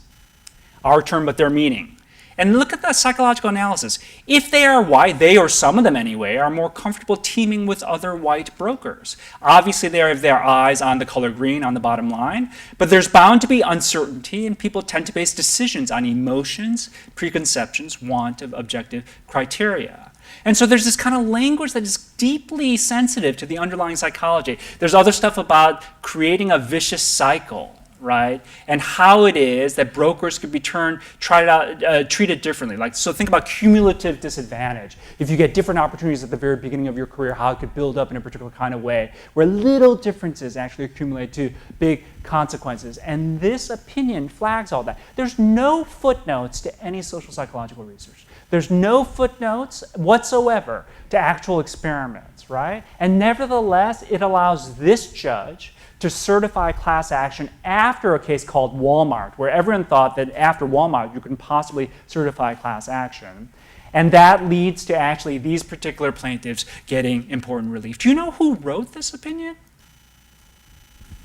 our term, but their meaning. And look at the psychological analysis. If they are white, they, or some of them anyway, are more comfortable teaming with other white brokers. Obviously, they have their eyes on the color green on the bottom line, but there's bound to be uncertainty, and people tend to base decisions on emotions, preconceptions, want of objective criteria. And so there's this kind of language that is deeply sensitive to the underlying psychology. There's other stuff about creating a vicious cycle, right? And how it is that brokers could be treated differently. Like, so think about cumulative disadvantage. If you get different opportunities at the very beginning of your career, how it could build up in a particular kind of way, where little differences actually accumulate to big consequences. And this opinion flags all that. There's no footnotes to any social psychological research. There's no footnotes whatsoever to actual experiments, right? And nevertheless, it allows this judge to certify class action after a case called Walmart, where everyone thought that after Walmart you can possibly certify class action. And that leads to actually these particular plaintiffs getting important relief. Do you know who wrote this opinion?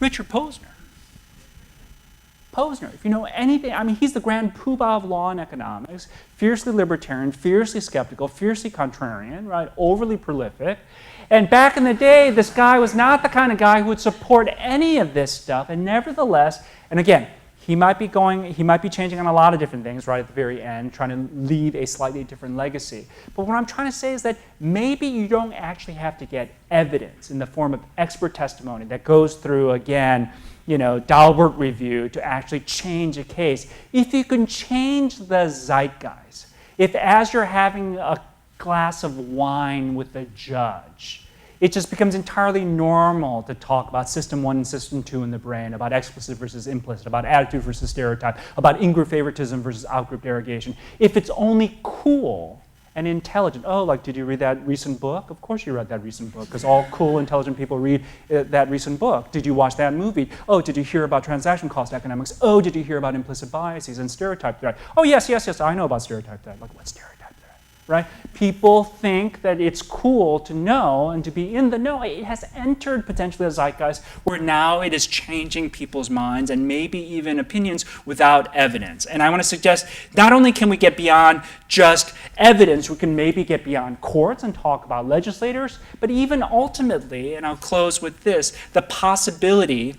Richard Posner. Posner, if you know anything, I mean, he's the grand poobah of law and economics, fiercely libertarian, fiercely skeptical, fiercely contrarian, right, overly prolific. And back in the day, this guy was not the kind of guy who would support any of this stuff, and nevertheless, and again, he might be changing on a lot of different things right at the very end, trying to leave a slightly different legacy. But what I'm trying to say is that maybe you don't actually have to get evidence in the form of expert testimony that goes through, again, Daubert review to actually change a case. If you can change the zeitgeist, if as you're having a glass of wine with a judge, it just becomes entirely normal to talk about system 1 and system 2 in the brain, about explicit versus implicit, about attitude versus stereotype, about in-group favoritism versus out-group derogation. If it's only cool and intelligent, oh, like, did you read that recent book? Of course you read that recent book, because all cool, intelligent people read that recent book. Did you watch that movie? Oh, did you hear about transaction cost economics? Oh, did you hear about implicit biases and stereotype threat? Oh, yes, I know about stereotype threat. Like, what stereotype threat? Right? People think that it's cool to know and to be in the know. It has entered potentially a zeitgeist where now it is changing people's minds and maybe even opinions without evidence. And I want to suggest not only can we get beyond just evidence, we can maybe get beyond courts and talk about legislators, but even ultimately, and I'll close with this, the possibility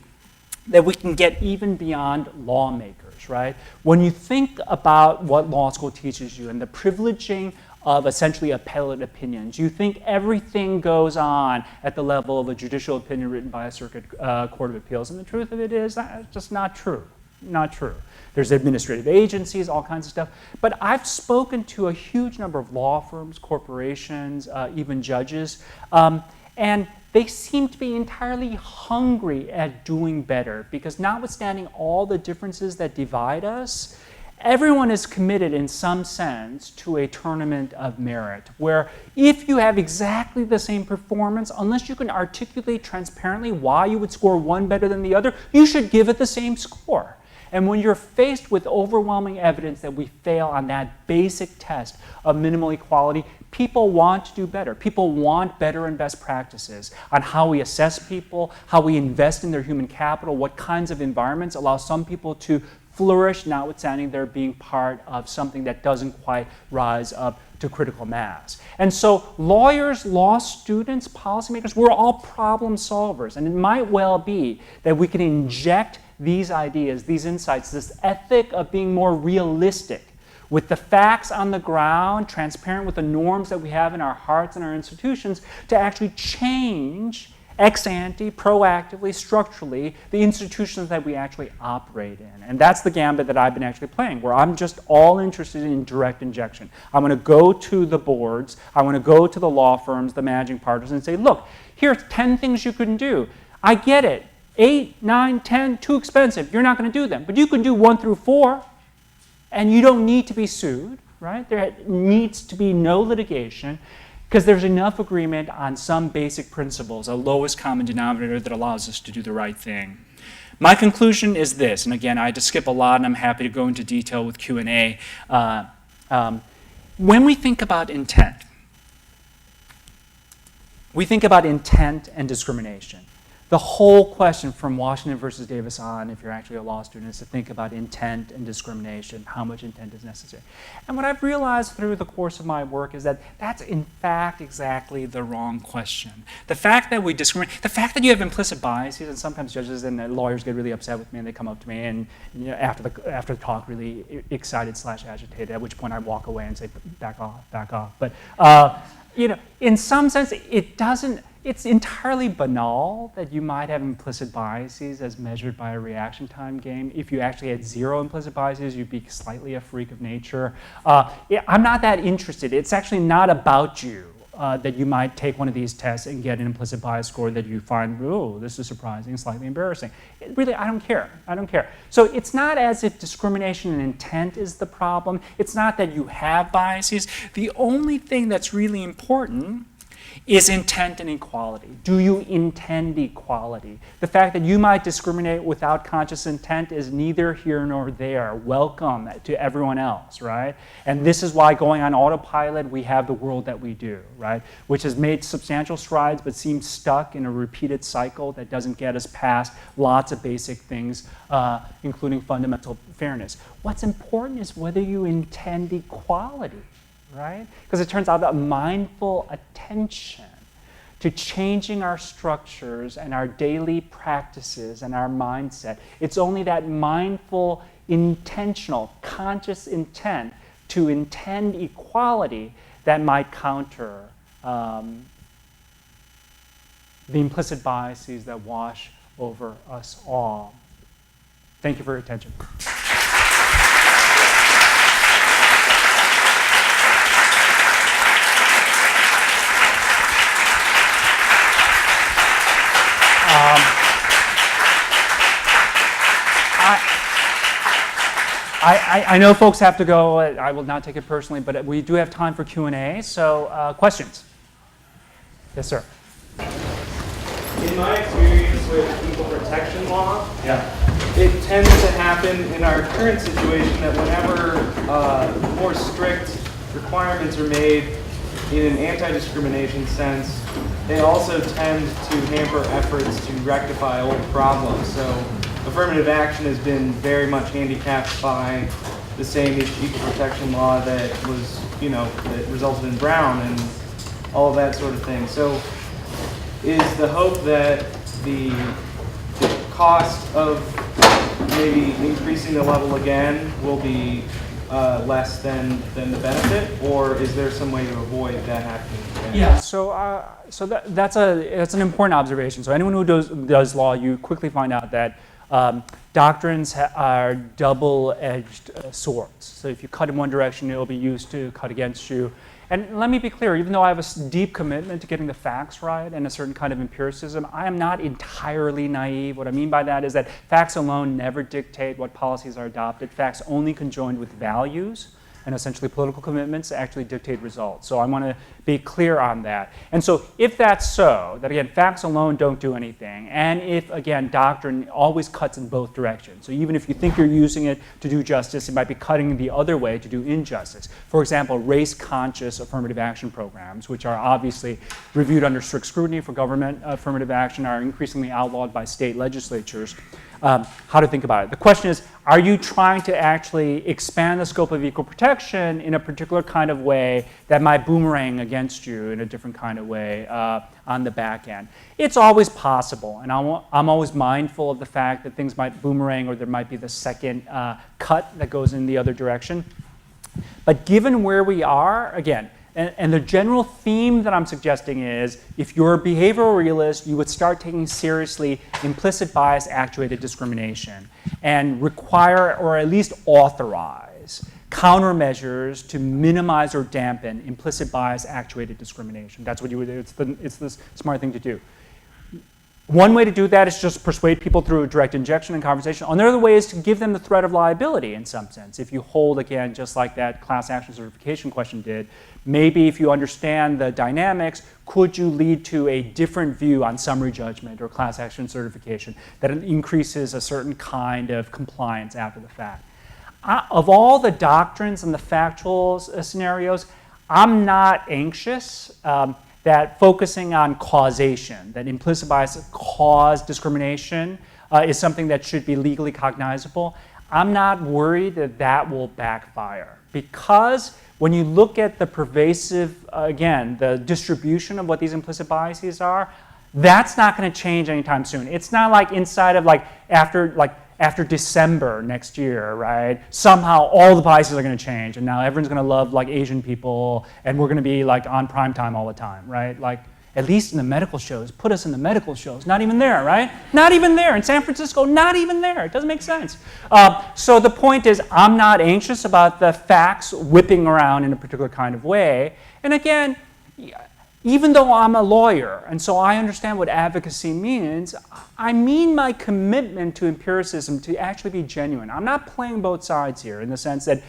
that we can get even beyond lawmakers, right? When you think about what law school teaches you and the privileging of essentially appellate opinions, you think everything goes on at the level of a judicial opinion written by a circuit court of appeals, and the truth of it is that's just not true. Not true. There's administrative agencies, all kinds of stuff. But I've spoken to a huge number of law firms, corporations, even judges, and they seem to be entirely hungry at doing better, because notwithstanding all the differences that divide us, everyone is committed in some sense to a tournament of merit, where if you have exactly the same performance, unless you can articulate transparently why you would score one better than the other, you should give it the same score. And when you're faced with overwhelming evidence that we fail on that basic test of minimal equality, people want to do better. People want better and best practices on how we assess people, how we invest in their human capital, what kinds of environments allow some people to flourish, notwithstanding they're being part of something that doesn't quite rise up to critical mass. And so lawyers, law students, policymakers, we're all problem solvers. And it might well be that we can inject these ideas, these insights, this ethic of being more realistic with the facts on the ground, transparent with the norms that we have in our hearts and our institutions, to actually change ex ante, proactively, structurally, the institutions that we actually operate in. And that's the gambit that I've been actually playing, where I'm just all interested in direct injection. I want to go to the boards, I want to go to the law firms, the managing partners, and say, look, here's 10 things you can do. I get it. 8, 9, 10, too expensive. You're not going to do them. But you can do 1 through 4, and you don't need to be sued, right? There needs to be no litigation, because there's enough agreement on some basic principles, a lowest common denominator that allows us to do the right thing. My conclusion is this, and again, I had to skip a lot, and I'm happy to go into detail with Q&A. When we think about intent, we think about intent and discrimination. The whole question from Washington versus Davis on, if you're actually a law student, is to think about intent and discrimination, how much intent is necessary. And what I've realized through the course of my work is that that's in fact exactly the wrong question. The fact that we discriminate, the fact that you have implicit biases, and sometimes judges and lawyers get really upset with me and they come up to me and after the talk really excited / agitated, at which point I walk away and say, back off, back off. But in some sense, it's entirely banal that you might have implicit biases as measured by a reaction time game. If you actually had 0 implicit biases, you'd be slightly a freak of nature. I'm not that interested. It's actually not about you that you might take one of these tests and get an implicit bias score that you find, oh, this is surprising, slightly embarrassing. Really, I don't care. I don't care. So it's not as if discrimination and intent is the problem. It's not that you have biases. The only thing that's really important is intent and equality. Do you intend equality? The fact that you might discriminate without conscious intent is neither here nor there. Welcome to everyone else, right? And this is why going on autopilot, we have the world that we do, right? Which has made substantial strides but seems stuck in a repeated cycle that doesn't get us past lots of basic things, including fundamental fairness. What's important is whether you intend equality, right? Because it turns out that mindful attention to changing our structures and our daily practices and our mindset, it's only that mindful, intentional, conscious intent to intend equality that might counter the implicit biases that wash over us all. Thank you for your attention. I know folks have to go. I will not take it personally, but we do have time for Q&A. So questions? Yes, sir. In my experience with equal protection law, it tends to happen in our current situation that whenever more strict requirements are made in an anti-discrimination sense, they also tend to hamper efforts to rectify old problems. So affirmative action has been very much handicapped by the same equal protection law that was, that resulted in Brown and all of that sort of thing. So is the hope that the cost of maybe increasing the level again will be less than the benefit, or is there some way to avoid that happening again? Yeah. So that's an important observation. So anyone who does law, you quickly find out that doctrines are double-edged swords. So if you cut in one direction, it will be used to cut against you. And let me be clear, even though I have a deep commitment to getting the facts right and a certain kind of empiricism, I am not entirely naive. What I mean by that is that facts alone never dictate what policies are adopted. Facts only conjoined with values and essentially political commitments actually dictate results. So I want to be clear on that. And so if that's so, that again, facts alone don't do anything, and if, again, doctrine always cuts in both directions. So even if you think you're using it to do justice, it might be cutting the other way to do injustice. For example, race-conscious affirmative action programs, which are obviously reviewed under strict scrutiny for government affirmative action, are increasingly outlawed by state legislatures. How to think about it. The question is, are you trying to actually expand the scope of equal protection in a particular kind of way that might boomerang against you in a different kind of way on the back end? It's always possible, and I'm always mindful of the fact that things might boomerang or there might be the second cut that goes in the other direction. But given where we are, again, and the general theme that I'm suggesting is, if you're a behavioral realist, you would start taking seriously implicit bias actuated discrimination and require, or at least authorize, countermeasures to minimize or dampen implicit bias actuated discrimination. That's what you would do. It's the smart thing to do. One way to do that is just persuade people through direct injection and conversation. Another way is to give them the threat of liability in some sense. If you hold, again, just like that class action certification question did, maybe if you understand the dynamics, could you lead to a different view on summary judgment or class action certification that increases a certain kind of compliance after the fact? Of all the doctrines and the factual scenarios, I'm not anxious that focusing on causation, that implicit bias cause discrimination is something that should be legally cognizable. I'm not worried that that will backfire, because when you look at the pervasive, again, the distribution of what these implicit biases are, that's not going to change anytime soon. It's not like inside of after December next year, right? Somehow all the biases are going to change, and now everyone's going to love like Asian people, and we're going to be like on prime time all the time, right? Like at least in the medical shows, put us in the medical shows. Not even there, right? Not even there. In San Francisco, not even there. It doesn't make sense. So the point is, I'm not anxious about the facts whipping around in a particular kind of way. And again, even though I'm a lawyer, and so I understand what advocacy means, I mean my commitment to empiricism to actually be genuine. I'm not playing both sides here in the sense that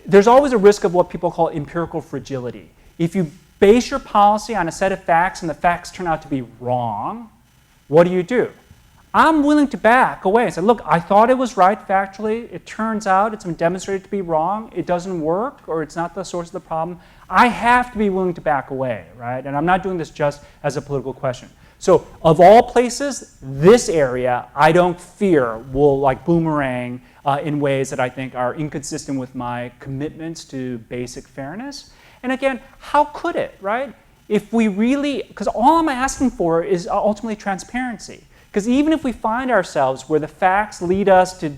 there's always a risk of what people call empirical fragility. If you base your policy on a set of facts and the facts turn out to be wrong, what do? I'm willing to back away and say, look, I thought it was right factually. It turns out it's been demonstrated to be wrong. It doesn't work, or it's not the source of the problem. I have to be willing to back away, right? And I'm not doing this just as a political question. So of all places, this area I don't fear will like boomerang in ways that I think are inconsistent with my commitments to basic fairness. And again, how could it, right? If we really, because all I'm asking for is ultimately transparency. Because even if we find ourselves where the facts lead us to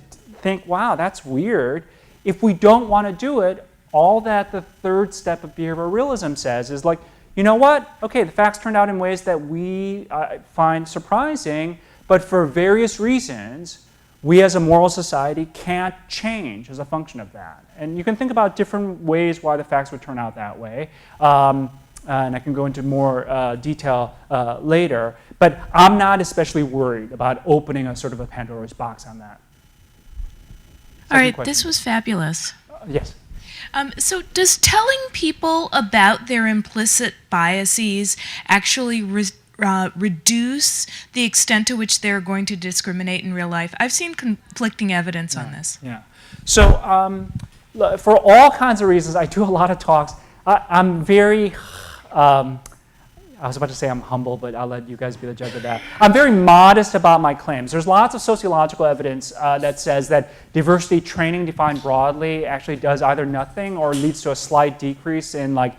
think, wow, that's weird, if we don't want to do it, all that the third step of behavioral realism says is like, you know what? Okay, the facts turned out in ways that we find surprising, but for various reasons, we as a moral society can't change as a function of that. And you can think about different ways why the facts would turn out that way. And I can go into more detail later. But I'm not especially worried about opening a sort of a Pandora's box on that. All right, this was fabulous. Yes. So does telling people about their implicit biases actually reduce the extent to which they're going to discriminate in real life? I've seen conflicting evidence on this. Yeah. So for all kinds of reasons, I do a lot of talks. I'm very, I was about to say I'm humble, but I'll let you guys be the judge of that. I'm very modest about my claims. There's lots of sociological evidence that says that diversity training defined broadly actually does either nothing or leads to a slight decrease in like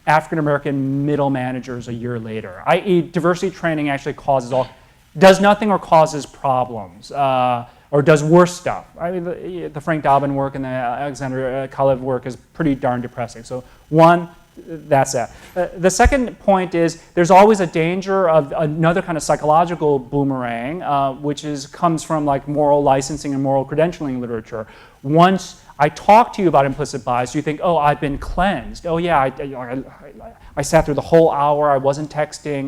African-American middle managers a year later, i.e. diversity training actually does nothing or causes problems or does worse stuff. I mean, the Frank Dobbin work and the Alexander Kalev work is pretty darn depressing. So one, that's that. The second point is there's always a danger of another kind of psychological boomerang, which comes from like moral licensing and moral credentialing literature. Once I talk to you about implicit bias, you think, oh, I've been cleansed. Oh yeah, I sat through the whole hour, I wasn't texting,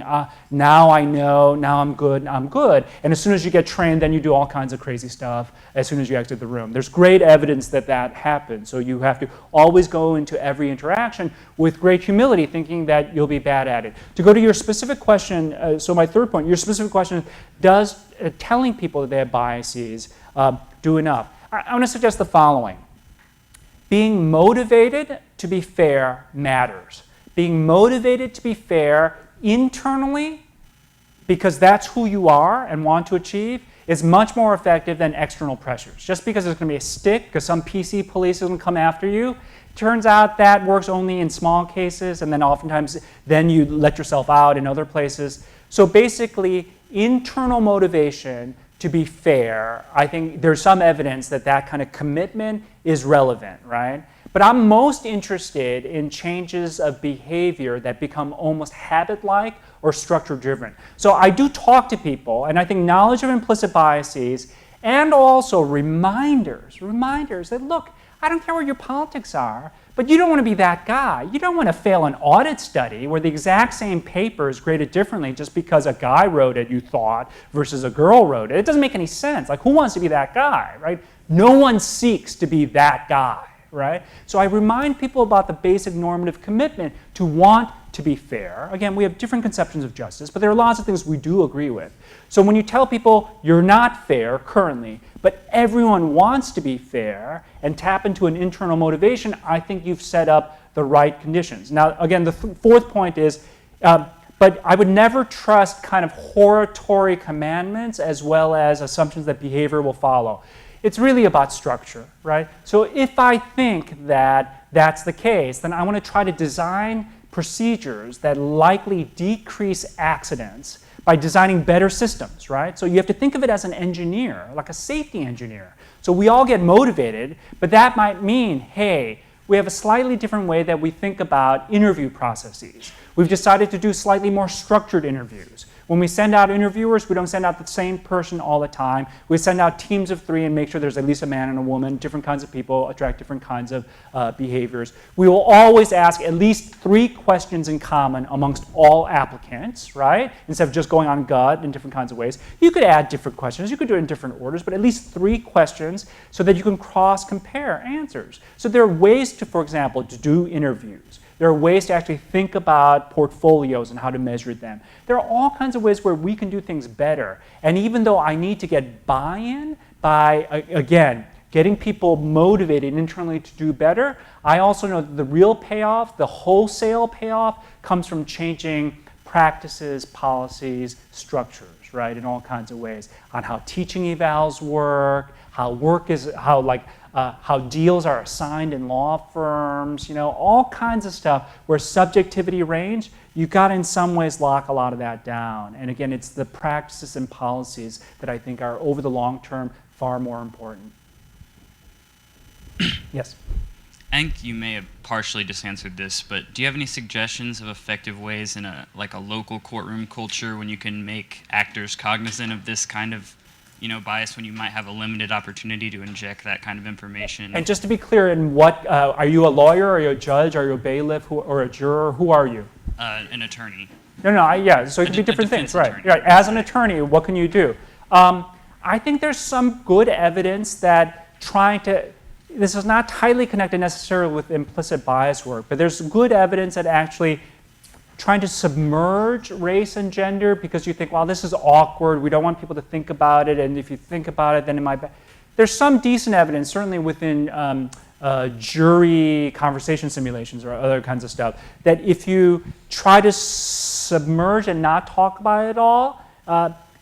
now I know, now I'm good. And as soon as you get trained, then you do all kinds of crazy stuff as soon as you exit the room. There's great evidence that that happens, so you have to always go into every interaction with great humility, thinking that you'll be bad at it. To go to your specific question, so my third point, your specific question is, does telling people that they have biases do enough? I want to suggest the following. Being motivated to be fair matters. Being motivated to be fair internally, because that's who you are and want to achieve, is much more effective than external pressures. Just because there's going to be a stick, because some PC police is going to come after you, turns out that works only in small cases, and then oftentimes then you let yourself out in other places. So basically, internal motivation to be fair, I think there's some evidence that that kind of commitment is relevant, right? But I'm most interested in changes of behavior that become almost habit-like or structure-driven. So I do talk to people, and I think knowledge of implicit biases and also reminders that, look, I don't care what your politics are, but you don't want to be that guy. You don't want to fail an audit study where the exact same paper is graded differently just because a guy wrote it, you thought, versus a girl wrote it. It doesn't make any sense. Like, who wants to be that guy, right? No one seeks to be that guy, right? So I remind people about the basic normative commitment to want to be fair. Again, we have different conceptions of justice, but there are lots of things we do agree with. So when you tell people you're not fair currently, but everyone wants to be fair and tap into an internal motivation, I think you've set up the right conditions. Now, again, the fourth point is, but I would never trust kind of hortatory commandments as well as assumptions that behavior will follow. It's really about structure, right? So if I think that that's the case, then I want to try to design procedures that likely decrease accidents by designing better systems, right? So you have to think of it as an engineer, like a safety engineer. So we all get motivated, but that might mean, hey, we have a slightly different way that we think about interview processes. We've decided to do slightly more structured interviews. When we send out interviewers, we don't send out the same person all the time. We send out teams of 3 and make sure there's at least a man and a woman. Different kinds of people attract different kinds of behaviors. We will always ask at least 3 questions in common amongst all applicants, right? Instead of just going on gut in different kinds of ways. You could add different questions. You could do it in different orders, but at least 3 questions so that you can cross-compare answers. So there are ways to, for example, to do interviews. There are ways to actually think about portfolios and how to measure them. There are all kinds of ways where we can do things better. And even though I need to get buy-in by, again, getting people motivated internally to do better, I also know that the real payoff, the wholesale payoff, comes from changing practices, policies, structures, right, in all kinds of ways, on how teaching evals work, how deals are assigned in law firms, all kinds of stuff where subjectivity range, you got to in some ways lock a lot of that down. And again, it's the practices and policies that I think are over the long term far more important. Yes? I think you may have partially just answered this, but do you have any suggestions of effective ways in a local courtroom culture when you can make actors cognizant of this kind of bias when you might have a limited opportunity to inject that kind of information? And just to be clear, in what are you a lawyer? Are you a judge? Are you a bailiff? Or a juror? Who are you? An attorney. Yeah. So it can be different things, right? Right. As an attorney, what can you do? I think there's some good evidence that this is not tightly connected necessarily with implicit bias work, but there's good evidence that actually trying to submerge race and gender because you think, well, this is awkward, we don't want people to think about it, and if you think about it, then it might be. There's some decent evidence, certainly within jury conversation simulations or other kinds of stuff, that if you try to submerge and not talk about it at all,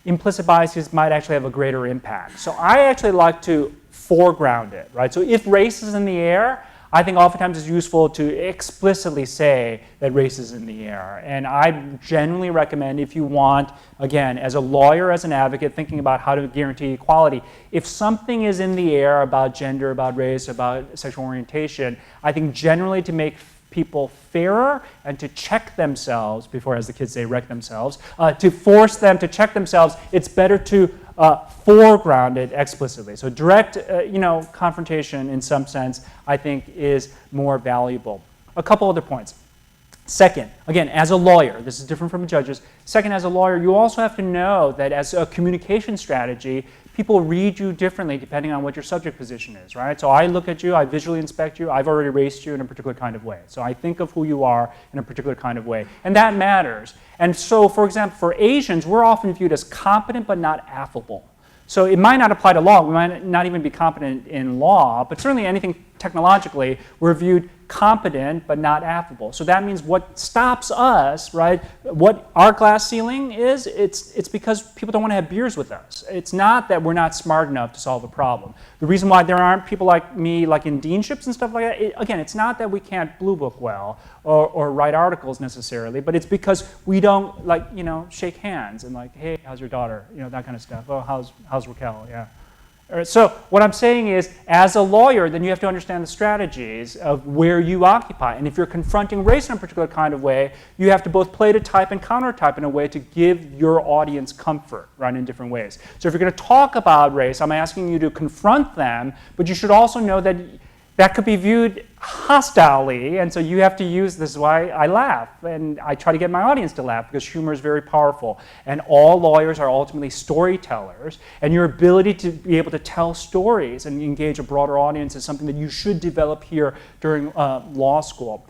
implicit biases might actually have a greater impact. So I actually like to foreground it, right? So if race is in the air, I think oftentimes it's useful to explicitly say that race is in the air. And I generally recommend, if you want, again, as a lawyer, as an advocate, thinking about how to guarantee equality, if something is in the air about gender, about race, about sexual orientation, I think generally to make people fairer and to check themselves, before, as the kids say, wreck themselves, to force them to check themselves, it's better to foregrounded explicitly. So direct, confrontation in some sense, I think, is more valuable. A couple other points. Second, again, as a lawyer, this is different from judges. Second, as a lawyer, you also have to know that as a communication strategy, people read you differently depending on what your subject position is, right? So I look at you, I visually inspect you, I've already raced you in a particular kind of way. So I think of who you are in a particular kind of way, and that matters. And so, for example, for Asians, we're often viewed as competent but not affable. So it might not apply to law, we might not even be competent in law, but certainly anything technologically, we're viewed competent but not affable. So that means what stops us, right, what our glass ceiling is, it's because people don't want to have beers with us. It's not that we're not smart enough to solve a problem. The reason why there aren't people like me, like in deanships and stuff like that, again, it's not that we can't blue book well or write articles necessarily, but it's because we don't, shake hands and hey, how's your daughter? That kind of stuff. Oh, how's Raquel? Yeah. So what I'm saying is, as a lawyer, then you have to understand the strategies of where you occupy. And if you're confronting race in a particular kind of way, you have to both play to type and counter-type in a way to give your audience comfort, right, in different ways. So if you're going to talk about race, I'm asking you to confront them, but you should also know that that could be viewed hostilely, and so you have to use, this is why I laugh, and I try to get my audience to laugh, because humor is very powerful. And all lawyers are ultimately storytellers, and your ability to be able to tell stories and engage a broader audience is something that you should develop here during law school.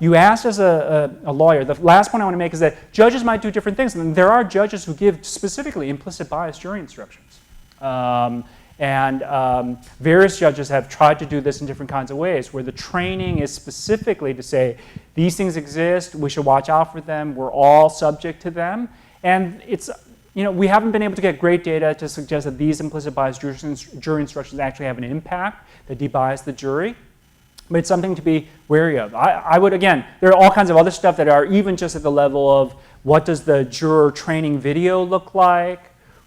You asked as a lawyer, the last point I want to make is that judges might do different things, and there are judges who give specifically implicit bias jury instructions. And various judges have tried to do this in different kinds of ways, where the training is specifically to say, these things exist, we should watch out for them, we're all subject to them. And it's, we haven't been able to get great data to suggest that these implicit bias jury instructions actually have an impact that debias the jury. But it's something to be wary of. I would, again, there are all kinds of other stuff that are even just at the level of what does the juror training video look like?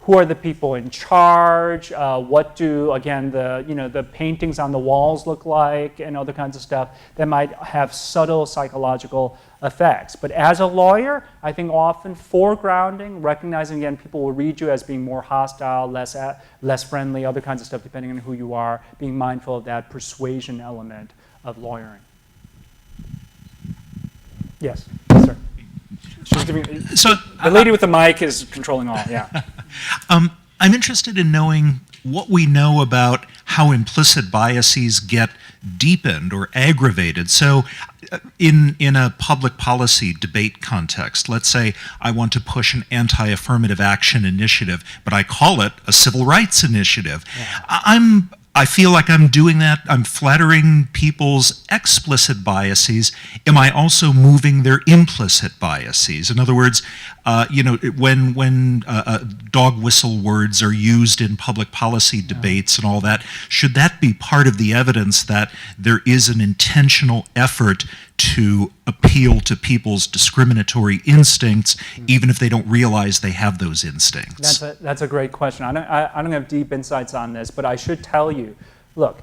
Who are the people in charge? What do, again, the paintings on the walls look like, and other kinds of stuff that might have subtle psychological effects. But as a lawyer, I think often foregrounding, recognizing, again, people will read you as being more hostile, less friendly, other kinds of stuff, depending on who you are, being mindful of that persuasion element of lawyering. Yes, sir. So the lady with the mic is controlling all, yeah. I'm interested in knowing what we know about how implicit biases get deepened or aggravated. So in a public policy debate context, let's say I want to push an anti-affirmative action initiative, but I call it a civil rights initiative. Yeah. I feel like I'm doing that. I'm flattering people's explicit biases. Am I also moving their implicit biases? In other words, when dog whistle words are used in public policy debates and all that, should that be part of the evidence that there is an intentional effort to appeal to people's discriminatory instincts, even if they don't realize they have those instincts? That's a great question. I don't have deep insights on this, but I should tell you, look,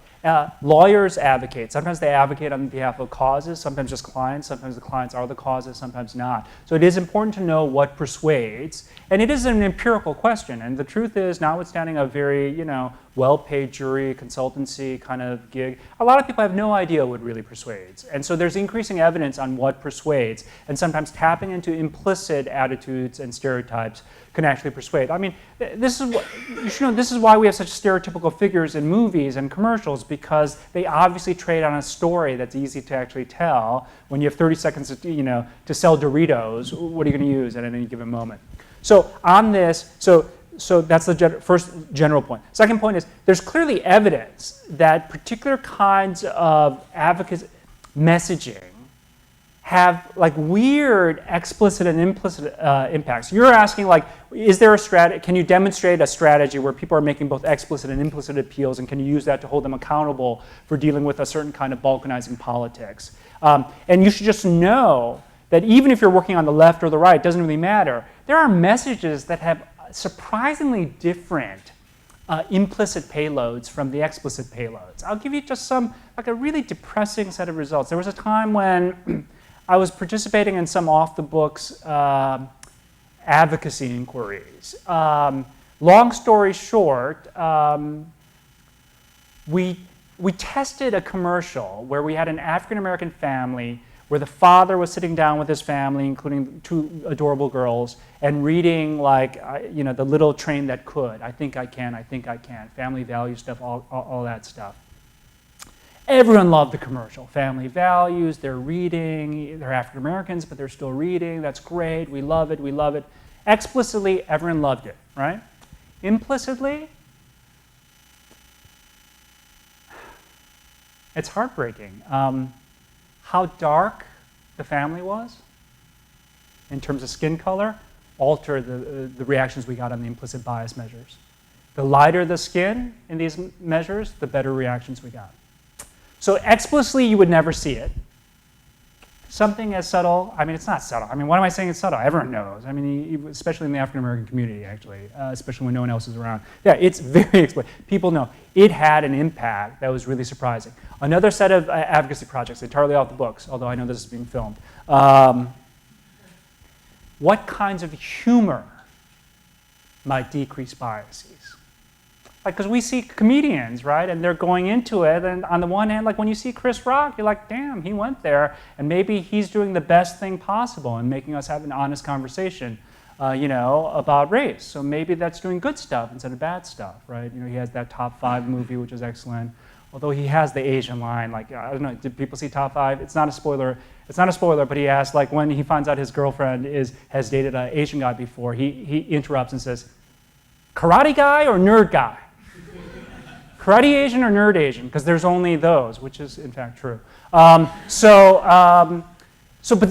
lawyers advocate. Sometimes they advocate on behalf of causes, sometimes just clients, sometimes the clients are the causes, sometimes not. So it is important to know what persuades, and it is an empirical question, and the truth is, notwithstanding a very, well-paid jury consultancy kind of gig, a lot of people have no idea what really persuades. And so there's increasing evidence on what persuades, and sometimes tapping into implicit attitudes and stereotypes can actually persuade. I mean, this is what, you should know, this is why we have such stereotypical figures in movies and commercials, because they obviously trade on a story that's easy to actually tell. When you have 30 seconds to sell Doritos, what are you going to use at any given moment? So on this, so that's the first general point. Second point is, there's clearly evidence that particular kinds of advocacy messaging have weird explicit and implicit impacts. You're asking is there a strategy, can you demonstrate a strategy where people are making both explicit and implicit appeals, and can you use that to hold them accountable for dealing with a certain kind of balkanizing politics? And you should just know that even if you're working on the left or the right, it doesn't really matter. There are messages that have surprisingly different implicit payloads from the explicit payloads. I'll give you just some, a really depressing set of results. There was a time when I was participating in some off-the-books advocacy inquiries Long story short, we tested a commercial where we had an African-American family where the father was sitting down with his family, including 2 adorable girls, and reading like, The Little Train That Could, I Think I Can, I Think I Can, family value stuff, all that stuff. Everyone loved the commercial. Family values, they're reading, they're African Americans, but they're still reading, that's great, we love it, we love it. Explicitly, everyone loved it, right? Implicitly, it's heartbreaking. How dark the family was in terms of skin color altered the reactions we got on the implicit bias measures. The lighter the skin in these measures, the better reactions we got. So explicitly, you would never see it. Something as subtle, I mean, it's not subtle. I mean, why am I saying it's subtle? Everyone knows. I mean, especially in the African-American community, actually, especially when no one else is around. Yeah, it's very explicit. People know. It had an impact that was really surprising. Another set of advocacy projects, entirely off the books, although I know this is being filmed. What kinds of humor might decrease biases? Because we see comedians, right, and they're going into it, and on the one hand, like when you see Chris Rock, you're like, damn, he went there, and maybe he's doing the best thing possible and making us have an honest conversation, about race. So maybe that's doing good stuff instead of bad stuff, right? He has that Top 5 movie, which is excellent, although he has the Asian line, like, I don't know, did people see Top 5? It's not a spoiler, but he asks, like, when he finds out his girlfriend has dated an Asian guy before, he interrupts and says, karate guy or nerd guy? Karate Asian or nerd Asian? Because there's only those, which is in fact true. But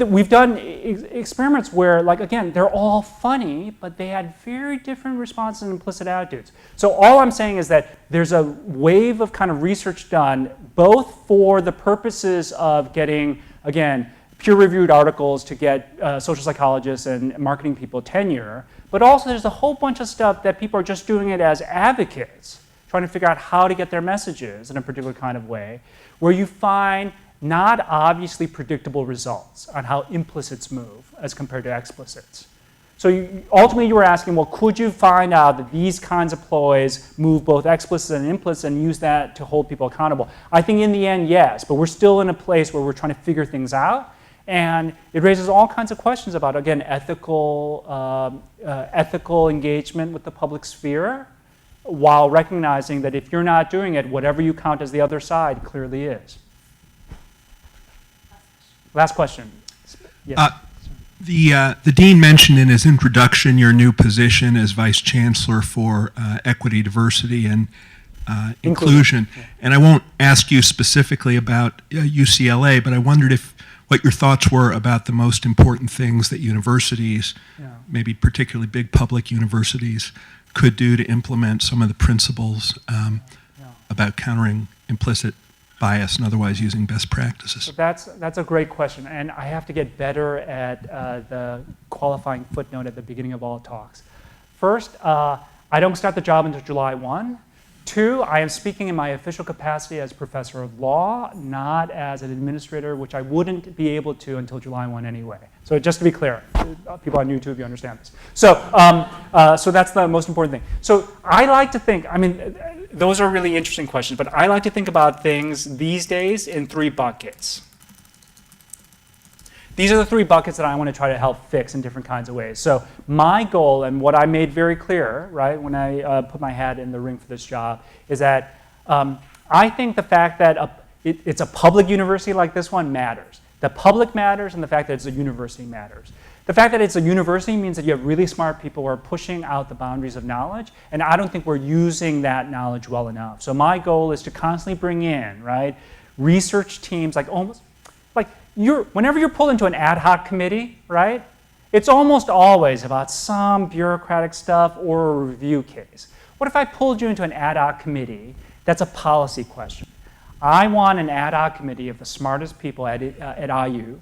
we've done experiments where, like, again, they're all funny, but they had very different responses and implicit attitudes. So all I'm saying is that there's a wave of kind of research done, both for the purposes of getting, again, peer-reviewed articles to get social psychologists and marketing people tenure, but also there's a whole bunch of stuff that people are just doing it as advocates, trying to figure out how to get their messages in a particular kind of way, where you find not obviously predictable results on how implicits move as compared to explicits. So ultimately you were asking, well, could you find out that these kinds of ploys move both explicit and implicit and use that to hold people accountable? I think in the end, yes, but we're still in a place where we're trying to figure things out, and it raises all kinds of questions about, again, ethical engagement with the public sphere, while recognizing that if you're not doing it, whatever you count as the other side clearly is. Last question. Yes. The dean mentioned in his introduction your new position as vice chancellor for equity, diversity, and inclusion. Yeah. And I won't ask you specifically about UCLA, but I wondered what your thoughts were about the most important things that universities, maybe particularly big public universities, could do to implement some of the principles about countering implicit bias and otherwise using best practices. So that's a great question, and I have to get better at the qualifying footnote at the beginning of all talks. First, I don't start the job until July 1. 2, I am speaking in my official capacity as professor of law, not as an administrator, which I wouldn't be able to until July 1 anyway. So just to be clear, people on YouTube, you understand this. So, so that's the most important thing. So I like to think, I mean, those are really interesting questions, but I like to think about things these days in 3 buckets. These are the 3 buckets that I want to try to help fix in different kinds of ways. So my goal, and what I made very clear, right, when I put my hat in the ring for this job, is that I think the fact that it's a public university like this one matters. The public matters, and the fact that it's a university matters. The fact that it's a university means that you have really smart people who are pushing out the boundaries of knowledge, and I don't think we're using that knowledge well enough. So my goal is to constantly bring in, right, research teams, like almost, like whenever you're pulled into an ad hoc committee, right, it's almost always about some bureaucratic stuff or a review case. What if I pulled you into an ad hoc committee that's a policy question? I want an ad hoc committee of the smartest people at IU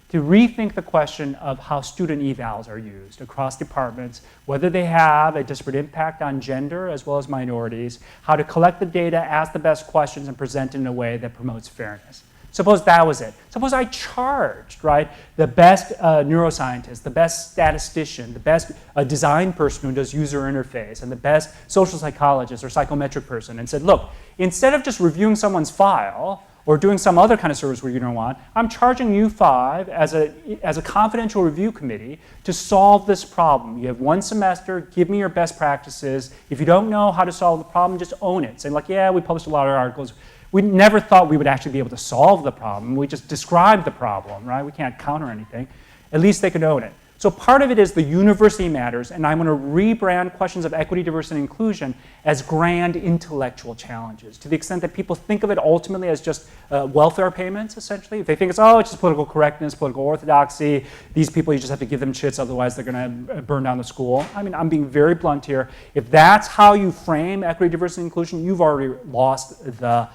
to rethink the question of how student evals are used across departments, whether they have a disparate impact on gender as well as minorities, how to collect the data, ask the best questions, and present in a way that promotes fairness. Suppose that was it. Suppose I charged, right, the best neuroscientist, the best statistician, the best design person who does user interface, and the best social psychologist or psychometric person, and said, look, instead of just reviewing someone's file or doing some other kind of service where you don't want, I'm charging you 5 as a confidential review committee to solve this problem. You have 1 semester, give me your best practices. If you don't know how to solve the problem, just own it. Say like, yeah, we published a lot of articles. We never thought we would actually be able to solve the problem. We just described the problem, right? We can't counter anything. At least they can own it. So part of it is the university matters, and I'm going to rebrand questions of equity, diversity, and inclusion as grand intellectual challenges, to the extent that people think of it ultimately as just welfare payments, essentially. If they think it's just political correctness, political orthodoxy, these people, you just have to give them chits, otherwise they're going to burn down the school. I mean, I'm being very blunt here. If that's how you frame equity, diversity, and inclusion, you've already lost the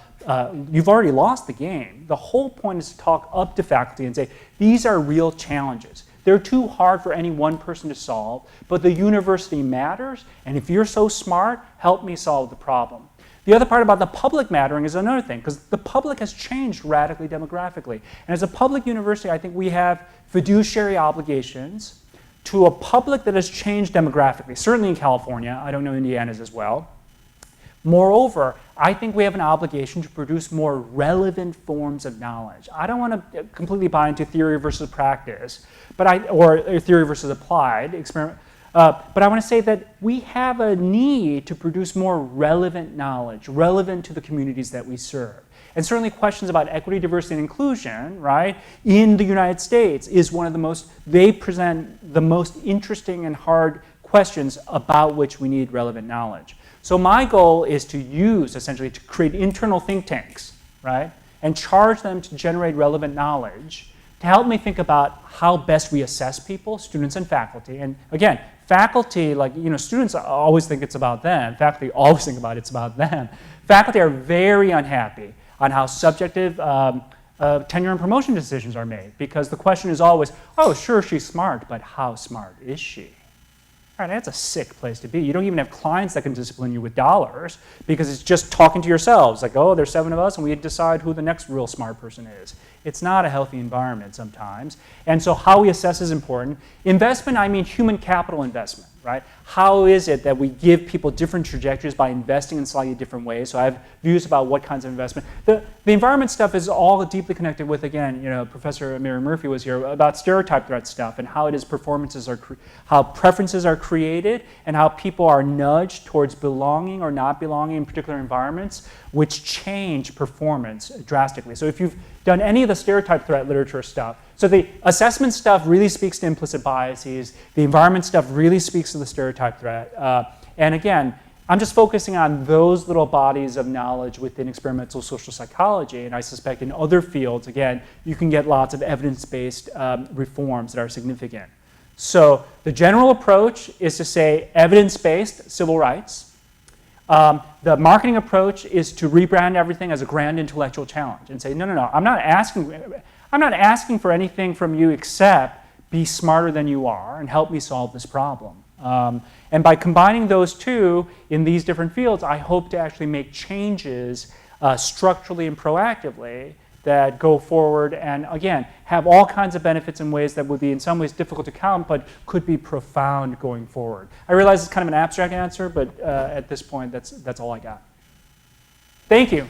game. The whole point is to talk up to faculty and say, these are real challenges. They're too hard for any one person to solve, but the university matters, and if you're so smart, help me solve the problem. The other part about the public mattering is another thing, because the public has changed radically demographically. And as a public university, I think we have fiduciary obligations to a public that has changed demographically, certainly in California. I don't know Indiana's as well. Moreover, I think we have an obligation to produce more relevant forms of knowledge. I don't want to completely buy into theory versus practice, or theory versus applied experiment. But I want to say that we have a need to produce more relevant knowledge, relevant to the communities that we serve. And certainly questions about equity, diversity, and inclusion, right, in the United States is one of the most, they present the most interesting and hard questions about which we need relevant knowledge. So my goal is to use, essentially, to create internal think tanks, right, and charge them to generate relevant knowledge to help me think about how best we assess people, students and faculty. And again, faculty, like, students always think it's about them. Faculty always think about it's about them. Faculty are very unhappy on how subjective tenure and promotion decisions are made, because the question is always, oh, sure, she's smart, but how smart is she? All right, that's a sick place to be. You don't even have clients that can discipline you with dollars, because it's just talking to yourselves. Like, oh, there's 7 of us, and we decide who the next real smart person is. It's not a healthy environment sometimes. And so how we assess is important. Investment, I mean human capital investment, right? How is it that we give people different trajectories by investing in slightly different ways? So I have views about what kinds of investment. The environment stuff is all deeply connected with, again, Professor Mary Murphy was here, about stereotype threat stuff and how it is how preferences are created and how people are nudged towards belonging or not belonging in particular environments, which change performance drastically. So if you've done any of the stereotype threat literature stuff, so the assessment stuff really speaks to implicit biases, the environment stuff really speaks to the stereotype threat, and again, I'm just focusing on those little bodies of knowledge within experimental social psychology, and I suspect in other fields, again, you can get lots of evidence-based reforms that are significant. So the general approach is to say evidence-based civil rights. The marketing approach is to rebrand everything as a grand intellectual challenge and say, no, I'm not asking for anything from you except be smarter than you are and help me solve this problem. And by combining those two in these different fields, I hope to actually make changes structurally and proactively that go forward and, again, have all kinds of benefits in ways that would be in some ways difficult to count, but could be profound going forward. I realize it's kind of an abstract answer, but at this point, that's all I got. Thank you.